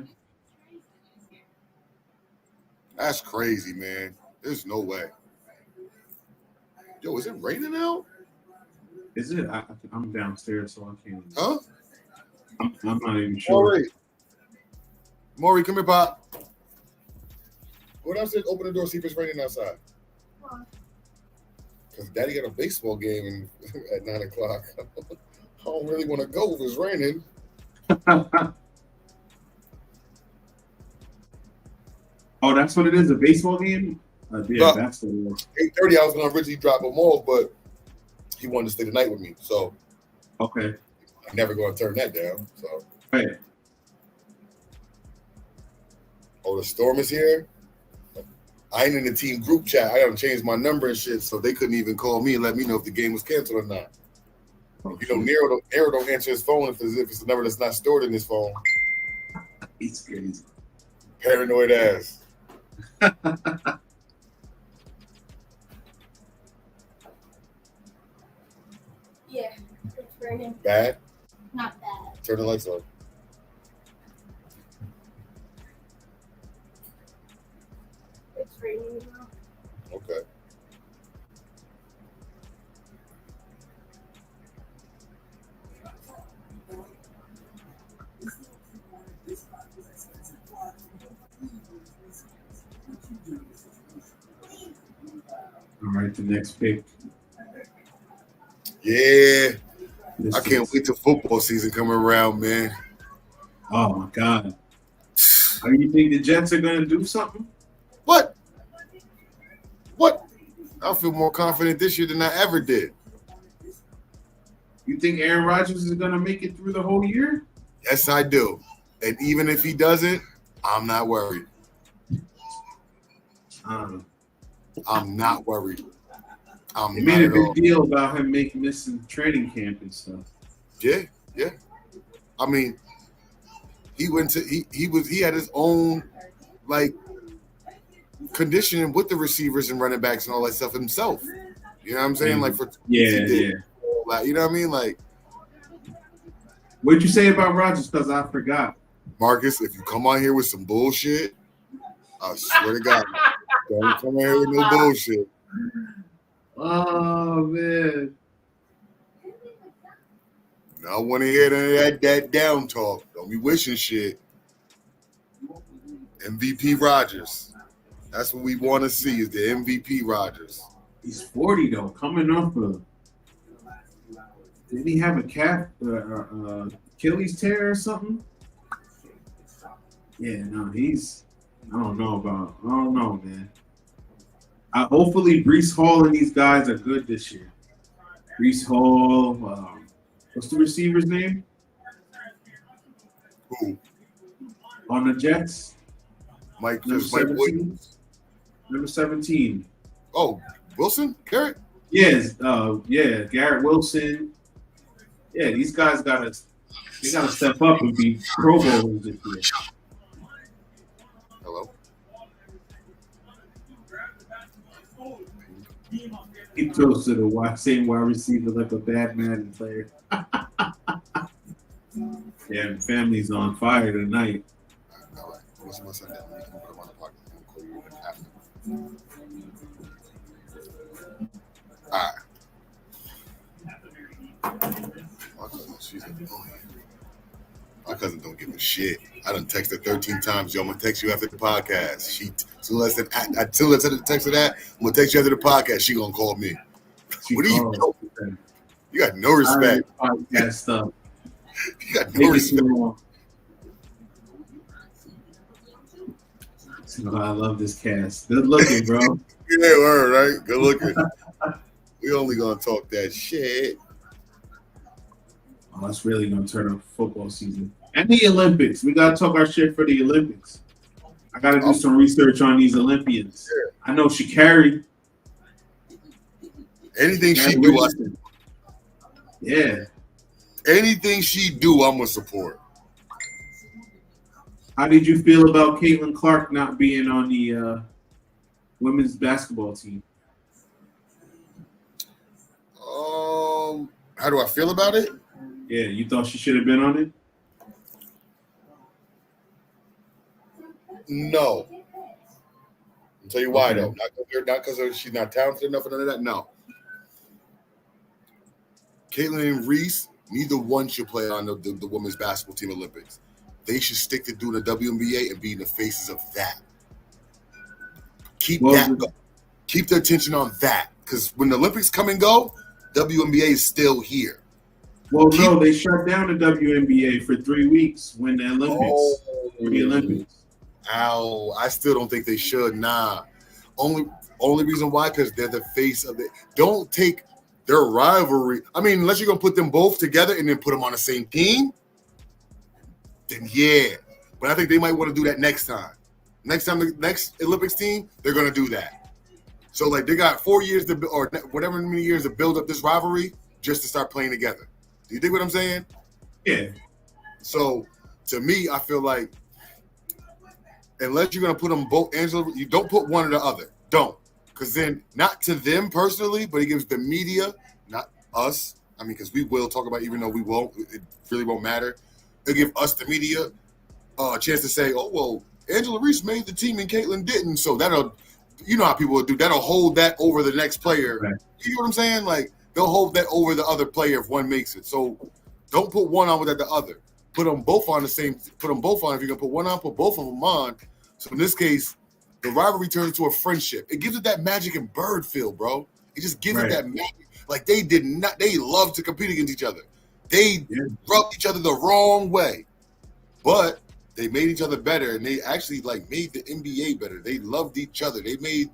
That's crazy, man. There's no way. Yo, is it raining out? Is it? I'm downstairs, so I can't. Huh? I'm not even sure. Maury, come here, Pop. What else? Open the door, see if it's raining outside. Because Daddy got a baseball game at 9 o'clock. I don't really want to go if it's raining. Oh, that's what it is, a baseball game? Yeah, that's what it is. 8:30, I was going to originally drop him off, but he wanted to stay the night with me. So, okay. I'm never going to turn that down. So, right. Oh, the storm is here? I ain't in the team group chat. I got to change my number and shit, so they couldn't even call me and let me know if the game was canceled or not. You know, Nero don't answer his phone if it's a number that's not stored in his phone. He's crazy. Paranoid ass. Yeah, it's raining. Bad? Not bad. Turn the lights on. It's raining now. Okay. All right, the next pick. Yeah. I can't wait till football season coming around, man. Oh, my God. Do you think the Jets are going to do something? What? I feel more confident this year than I ever did. You think Aaron Rodgers is going to make it through the whole year? Yes, I do. And even if he doesn't, I'm not worried. I'm not worried. They made a big deal about him missing training camp and stuff. Yeah. I mean, he had his own like conditioning with the receivers and running backs and all that stuff himself. You know what I'm saying? Like for yeah. You know what I mean? Like, what'd you say about Rodgers? Because I forgot. Marcus, if you come on here with some bullshit, I swear to God, don't come on here with no bullshit. Oh man. I want to hear that down talk. Don't be wishing shit. MVP Rodgers. That's what we want to see is the MVP Rodgers. He's 40 though, coming off of. Didn't he have a calf, Achilles tear or something? Yeah, no, I don't know, man. Hopefully, Breece Hall and these guys are good this year. Breece Hall, what's the receiver's name? Who? On the Jets? Mike Williams. Number 17. Oh, Wilson? Garrett? Yes. Garrett Wilson. Yeah, these guys gotta step up and be Pro Bowlers this year. Hello. He throws to the same wide receiver like a bad Madden player. Yeah, family's on fire tonight. All right. What's my son down? You can put him on the pocket. I'm call you after. All right. My cousin don't give a shit. I done texted her 13 times. Yo, I'm gonna text you after the podcast. She soon as I text her that, I'm gonna text you after the podcast. She gonna call me. What are you doing? You got no respect. Podcast stuff. You got no respect. I love this cast. Good looking, bro. Yeah, all right. Good looking. We only gonna talk that shit. Oh, that's really gonna turn up football season and the Olympics. We gotta talk our shit for the Olympics. I got to do some research on these Olympians. I know Sha'Carri. Anything she do, yeah. Anything she do, I'm gonna support. How did you feel about Caitlin Clark not being on the women's basketball team? How do I feel about it? Yeah, you thought she should have been on it? No. I'll tell you why though. Not because she's not talented enough or none of that. No. Caitlin and Reese, neither one should play on the women's basketball team Olympics. They should stick to doing the WNBA and be in the faces of that. Keep the attention on that. Because when the Olympics come and go, WNBA is still here. Well, no, they shut down the WNBA for 3 weeks when the Olympics. Ow, I still don't think they should. Nah. Only reason why, because they're the face of it. Don't take their rivalry. I mean, unless you're going to put them both together and then put them on the same team, then yeah. But I think they might want to do that next time. Next Olympics team, they're going to do that. So, like, they got 4 years or whatever many years to build up this rivalry just to start playing together. Do you think what I'm saying? Yeah. So, to me, I feel like unless you're going to put them both, Angela, you don't put one or the other. Don't. Because then, not to them personally, but it gives the media, not us. I mean, because we will talk about it, even though we won't. It really won't matter. It'll give us, the media, a chance to say, oh, well, Angela Reese made the team and Caitlin didn't. So that'll, you know how people will do. That'll hold that over the next player. Right. You know what I'm saying? Like, they'll hold that over the other player if one makes it. So don't put one on without the other. Put them both on the same. Put them both on. If you're gonna put one on, put both of them on. So in this case, the rivalry turns into a friendship. It gives it that magic and bird feel, bro. It just gives it that magic. Like they love to compete against each other. They rubbed each other the wrong way, but they made each other better, and they actually made the NBA better. They loved each other. They made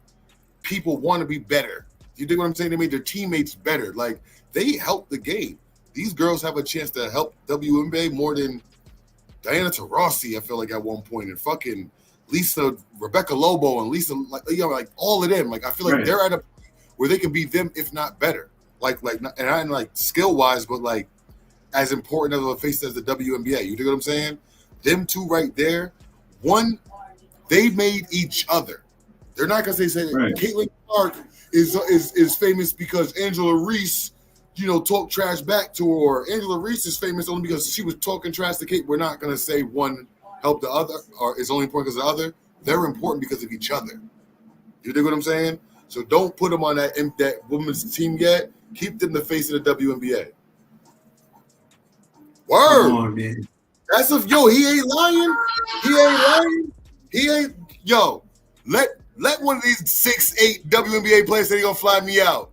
people want to be better. You dig what I'm saying? They made their teammates better. Like, they helped the game. These girls have a chance to help WNBA more than Diana Taurasi, I feel like, at one point, and fucking Rebecca Lobo and Lisa, like all of them. Like, I feel like they're at a point where they can be them, if not better. And I'm like skill wise, but like as important of a face as the WNBA. You dig what I'm saying? Them two right there. One, they made each other. They're not gonna say Caitlin Clark is famous because Angela Reese, talk trash back to her. Or Angela Reese is famous only because she was talking trash to Kate. We're not gonna say one helped the other or is only important because of the other. They're important because of each other. You dig what I'm saying? So don't put them on that women's team yet. Keep them the face of the WNBA. Word. Come on, man. That's he ain't lying. He ain't. Yo, let one of these 6'8" WNBA players say they gonna fly me out.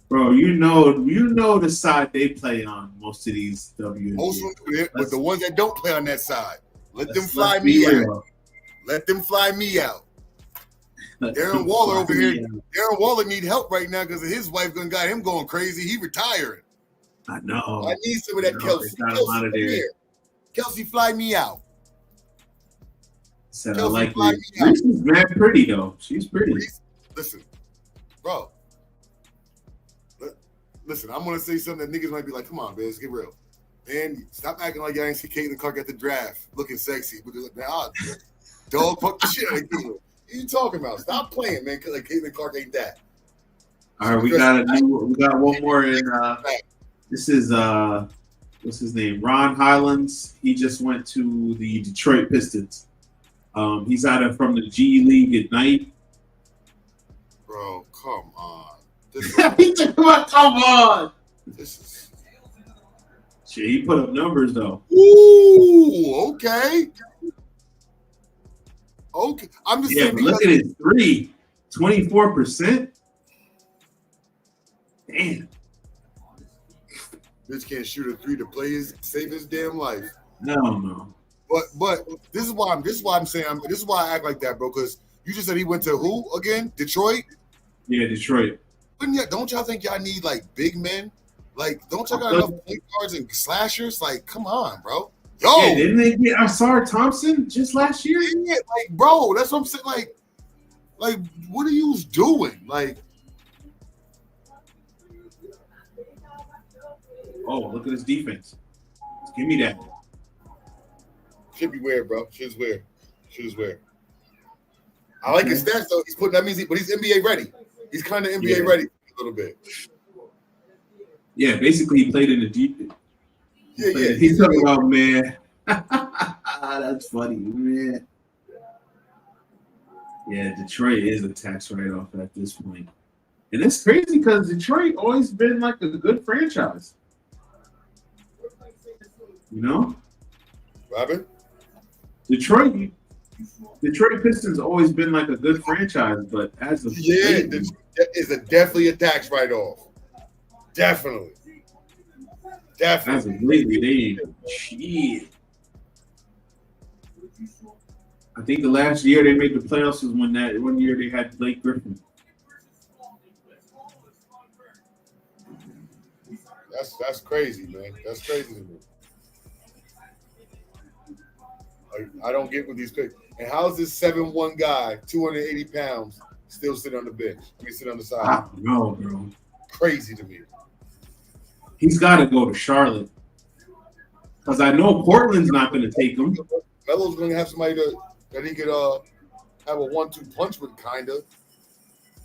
Bro, you know the side they play on most of these WNBA. Most of them, but the ones that don't play on that side, let them fly me out. Let them fly me out. Darren Waller over here. Darren Waller need help right now because his wife got him going crazy. He retiring. I know. I need some of that Kelsey. Kelsey, fly me out. Said Kelsey, I like you. Reese is mad pretty though. She's pretty. Reese, listen, bro. Listen, I'm gonna say something that niggas might be like, "Come on, man, let's get real." Man, stop acting like y'all ain't see Caitlin Clark at the draft, looking sexy. Because dog, fuck the shit out of Caitlin. What are you talking about? Stop playing, man. Because Caitlin Clark ain't that. All right, we got one more in. This is what's his name? Ron Highlands. He just went to the Detroit Pistons. He's out from the G League at night. Bro, come on. Come on. This is. Shit, he put up numbers though. Ooh, okay. Okay, I'm just saying. Look at his three, 24%. Damn. Bitch can't shoot a three to save his damn life. No. But this is why I'm saying this is why I act like that, bro. Because you just said he went to who again? Detroit. Yeah, Detroit. Don't y'all think y'all need like big men? Like, don't y'all got enough point guards and slashers? Like, come on, bro. Yo, Yeah, didn't they get Asar Thompson just last year? yeah, like, bro, that's what I'm saying. Like, what are you doing? Like, oh, look at his defense. Give me that. should be weird, bro. Shit's weird. I like his stats though. He's putting that means, but he's NBA ready. He's kind of NBA ready a little bit. Yeah, basically he played in the deep. Yeah. He's talking about, man. That's funny, man. Yeah, Detroit is a tax write-off at this point. And it's crazy because Detroit always been like a good franchise. You know? Robin? Detroit Pistons always been like a good franchise, but as of late, is definitely a tax write-off. Definitely. As of lately, they ain't shit. I think the last year they made the playoffs was when that 1 year they had Blake Griffin. That's crazy, man. That's crazy to me. I don't get what these picks. And how is this 7'1" guy, 280 pounds, still sitting on the bench? Sit on the side. I don't know, bro. Crazy to me. He's got to go to Charlotte because I know Portland's not going to take him. Melo's going to have somebody that he could have a 1-2 punch with, kind of.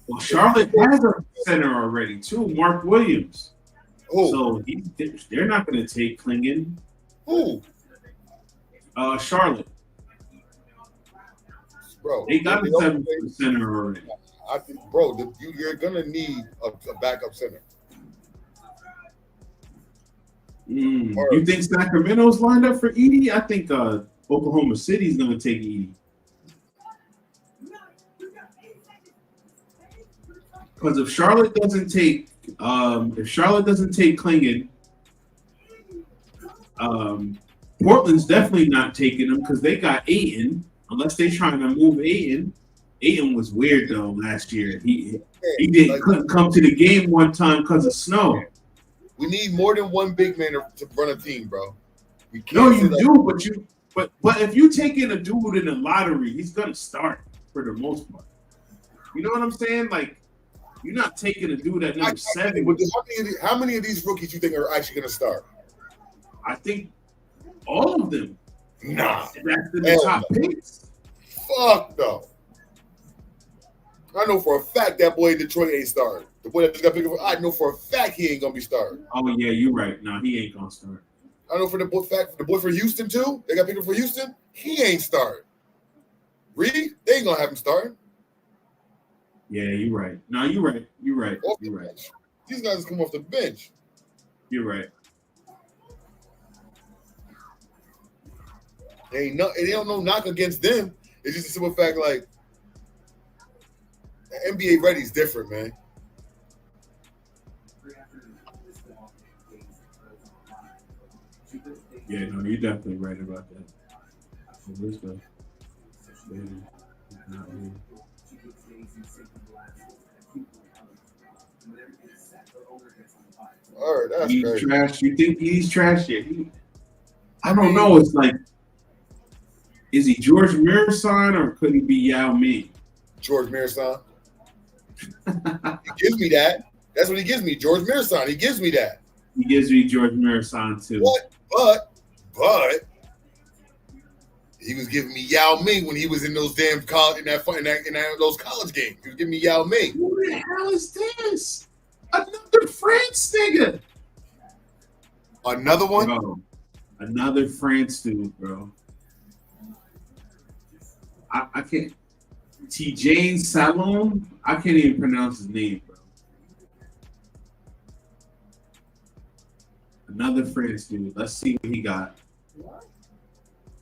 Well, Charlotte has a center already too, Mark Williams. Who? So they're not going to take Klingon. Who? Charlotte. Bro, they got a 7 center already. I think, bro, you're going to need a backup center. You think Sacramento's lined up for Edie? I think Oklahoma City's going to take Edie. Because if Charlotte doesn't take Klingon, Portland's definitely not taking him because they got Ayton. Unless they're trying to move Ayton. Ayton was weird though last year. He couldn't come to the game one time because of snow. We need more than one big man to run a team, bro. No, you do, but if you take in a dude in the lottery, he's gonna start for the most part. You know what I'm saying? Like, you're not taking a dude at number 7. How many of these rookies you think are actually gonna start? I think all of them. Nah, that's in the top picks. Fuck no. I know for a fact that boy in Detroit ain't starting. The boy that just got picked up, I know for a fact he ain't gonna be starting. Oh yeah, you're right. No, he ain't gonna start. I know for the boy for Houston too. They got picked up for Houston. He ain't starting. Reed, they ain't gonna have him starting. Yeah, you're right. No, you're right. You're right. You're right. These guys come off the bench. You're right. They don't know knock against them. It's just a simple fact, like the NBA ready is different, man. Yeah, no, you're definitely right about that. All right, that's crazy. Trash. You think he's trash yet? I don't know. It's like, is he George Mirasan or could he be Yao Ming? George Mirasan. He gives me that. That's what he gives me. George Mirasan. He gives me that. He gives me George Mirasan too. But he was giving me Yao Ming when he was in those damn college those college games. He was giving me Yao Ming. Who the hell is this? Another France nigga. Another one? Bro, another France dude, bro. I can't. Tijane Salom. I can't even pronounce his name, bro. Another France dude. Let's see what he got.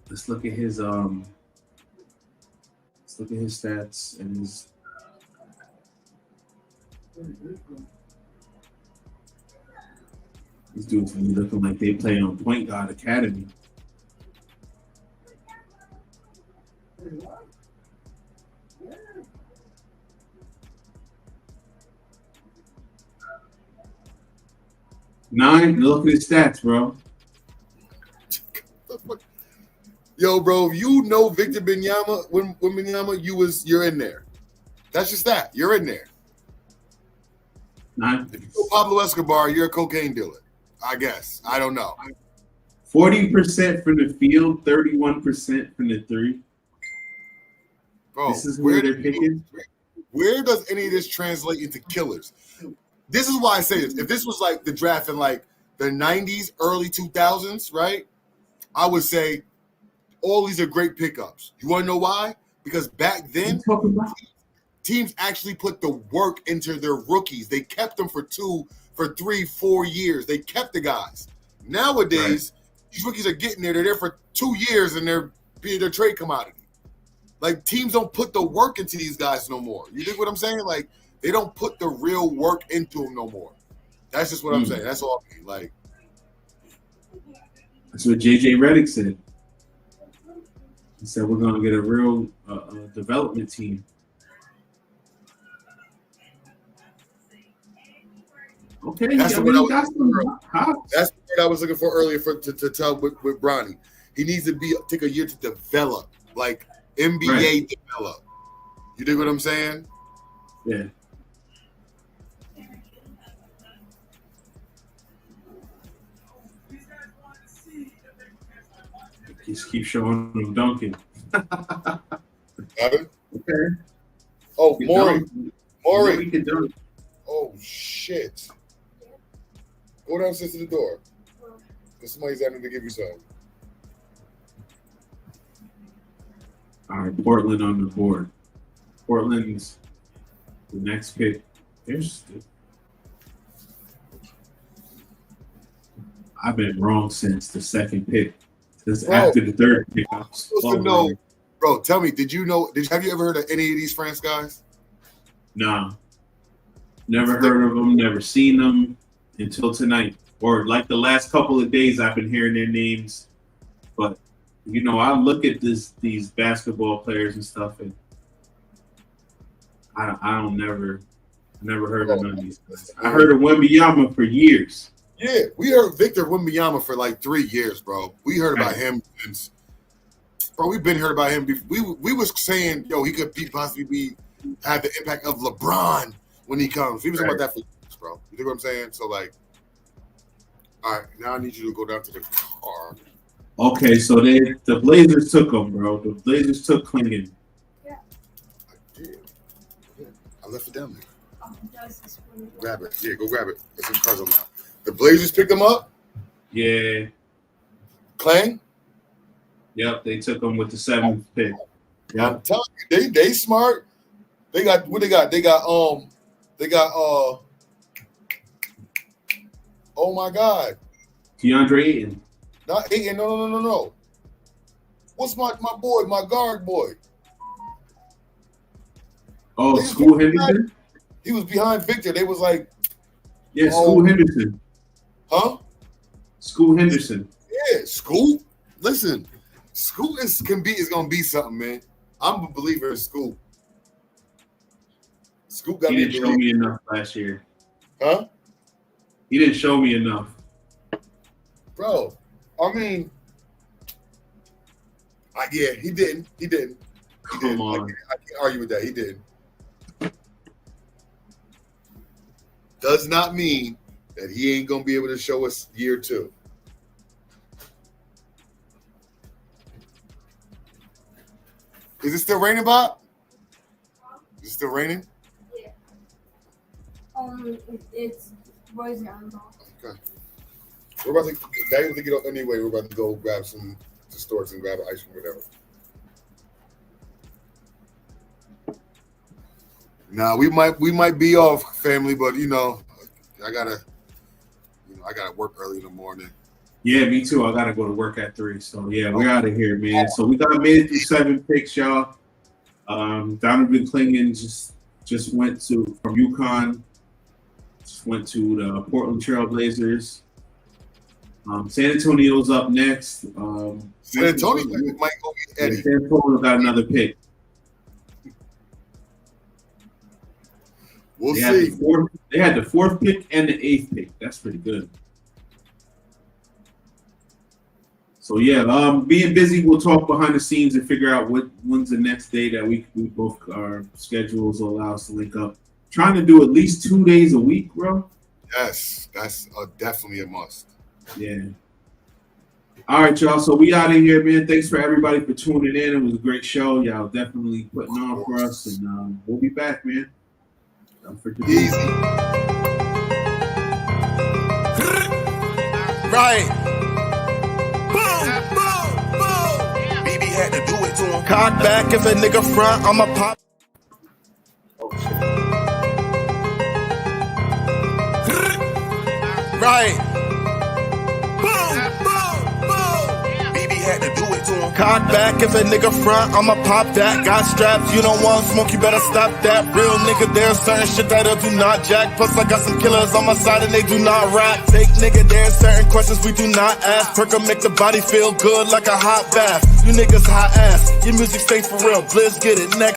Let's look at his stats and his. These dudes be looking like they play on Point Guard Academy. Nine. Look at his stats, bro. Yo, bro, you know Victor Wembanyama, Wembanyama, you're in there. That's just that. You're in there. If you know Pablo Escobar, you're a cocaine dealer. I guess. I don't know. 40% from the field, 31% from the three. Bro, this is where they're picking. Where does any of this translate into killers? This is why I say this. If this was like the draft in like the 90s, early 2000s, right? I would say all these are great pickups. You want to know why? Because back then, teams actually put the work into their rookies. They kept them for 3, 4 years. They kept the guys. Nowadays, these rookies are getting there. They're there for 2 years, and they're being their trade commodity. Like, teams don't put the work into these guys no more. You dig what I'm saying? Like, they don't put the real work into them no more. That's just what I'm saying. That's all I mean. Like, that's what J.J. Redick said. He said we're going to get a real development team. Okay, that's the word I was looking for earlier to tell with Bronny. He needs to take a year to develop, like NBA develop. You dig what I'm saying? Yeah. Just keep showing them dunking. Okay. Oh, Maury. Oh, shit. Go downstairs to the door. Because somebody's asking to give you some. All right, Portland on the board. Portland's the next pick. I've been wrong since the second pick. After the third pick, I'm supposed to know. Bro, tell me, have you ever heard of any of these France guys? Nah. Never heard of them, never seen them until tonight. Or like the last couple of days I've been hearing their names. But you know, I look at these basketball players and stuff, and I never heard of none of these guys. I heard of Wembanyama for years. Yeah, we heard Victor Wembanyama for like 3 years, bro. We heard about him since, bro. We've been heard about him. We was saying, yo, he could possibly have the impact of LeBron when he comes. We was talking about that for years, bro. You know what I'm saying? So like, all right, now I need you to go down to the car. Okay, so the Blazers took him, bro. The Blazers took Klingon. Yeah. I did. Yeah. I left it down there. Grab it. Yeah, go grab it. It's in the car now. The Blazers picked him up? Yeah. Clang? Yep, they took him with the 7th pick. Yep. I'm telling you, they smart. They got what they got? They got oh my God. DeAndre Ayton. Not Ayton, no. What's my boy, my guard boy? Oh, School Henderson? He was behind Victor. They was like, yeah, School Henderson. Huh? School Henderson. Yeah, School. Listen, School is gonna be something, man. I'm a believer in School. School got He didn't show me enough last year. Huh? He didn't show me enough. Bro, I mean, yeah, he didn't. Come on. I can't argue with that. He didn't. Does not mean that he ain't gonna be able to show us year 2. Is it still raining, Bob? Is it still raining? Yeah. It's boys down. Okay. We're about to get up anyway. We're about to go grab some stores and grab an ice cream, whatever. Nah, we might be off, family, but you know, I gotta work early in the morning. Yeah, me too. I gotta go to work at 3. So yeah, we're out of here, man. So we made it through 7 picks, y'all. Donovan Klingon just went from UConn. Just went to the Portland Trail Blazers. San Antonio's up next. San Antonio might go get Eddie. San Antonio got another pick. We'll see. They had the 4th pick and the 8th pick. That's pretty good. So yeah, being busy, we'll talk behind the scenes and figure out when's the next day that we both our schedules will allow us to link up. Trying to do at least 2 days a week, bro. Yes, that's definitely a must. Yeah. All right, y'all. So we out of here, man. Thanks for everybody for tuning in. It was a great show. Y'all definitely putting on for us, and we'll be back, man. Don't forget. Easy. Right. Boom, boom, boom. BB had to do it to him. Cock back if a nigga front, I'ma pop. Right. Boom, boom, boom. BB had to do it to him. Cock back if a nigga front, I'ma pop that. Got straps, you don't want smoke, you better stop that. Real nigga, there's certain shit that I do not jack. Plus I got some killers on my side and they do not rap. Fake nigga, there's certain questions we do not ask. Perka make the body feel good like a hot bath. You niggas hot ass, your music stay for real. Blizz get it next.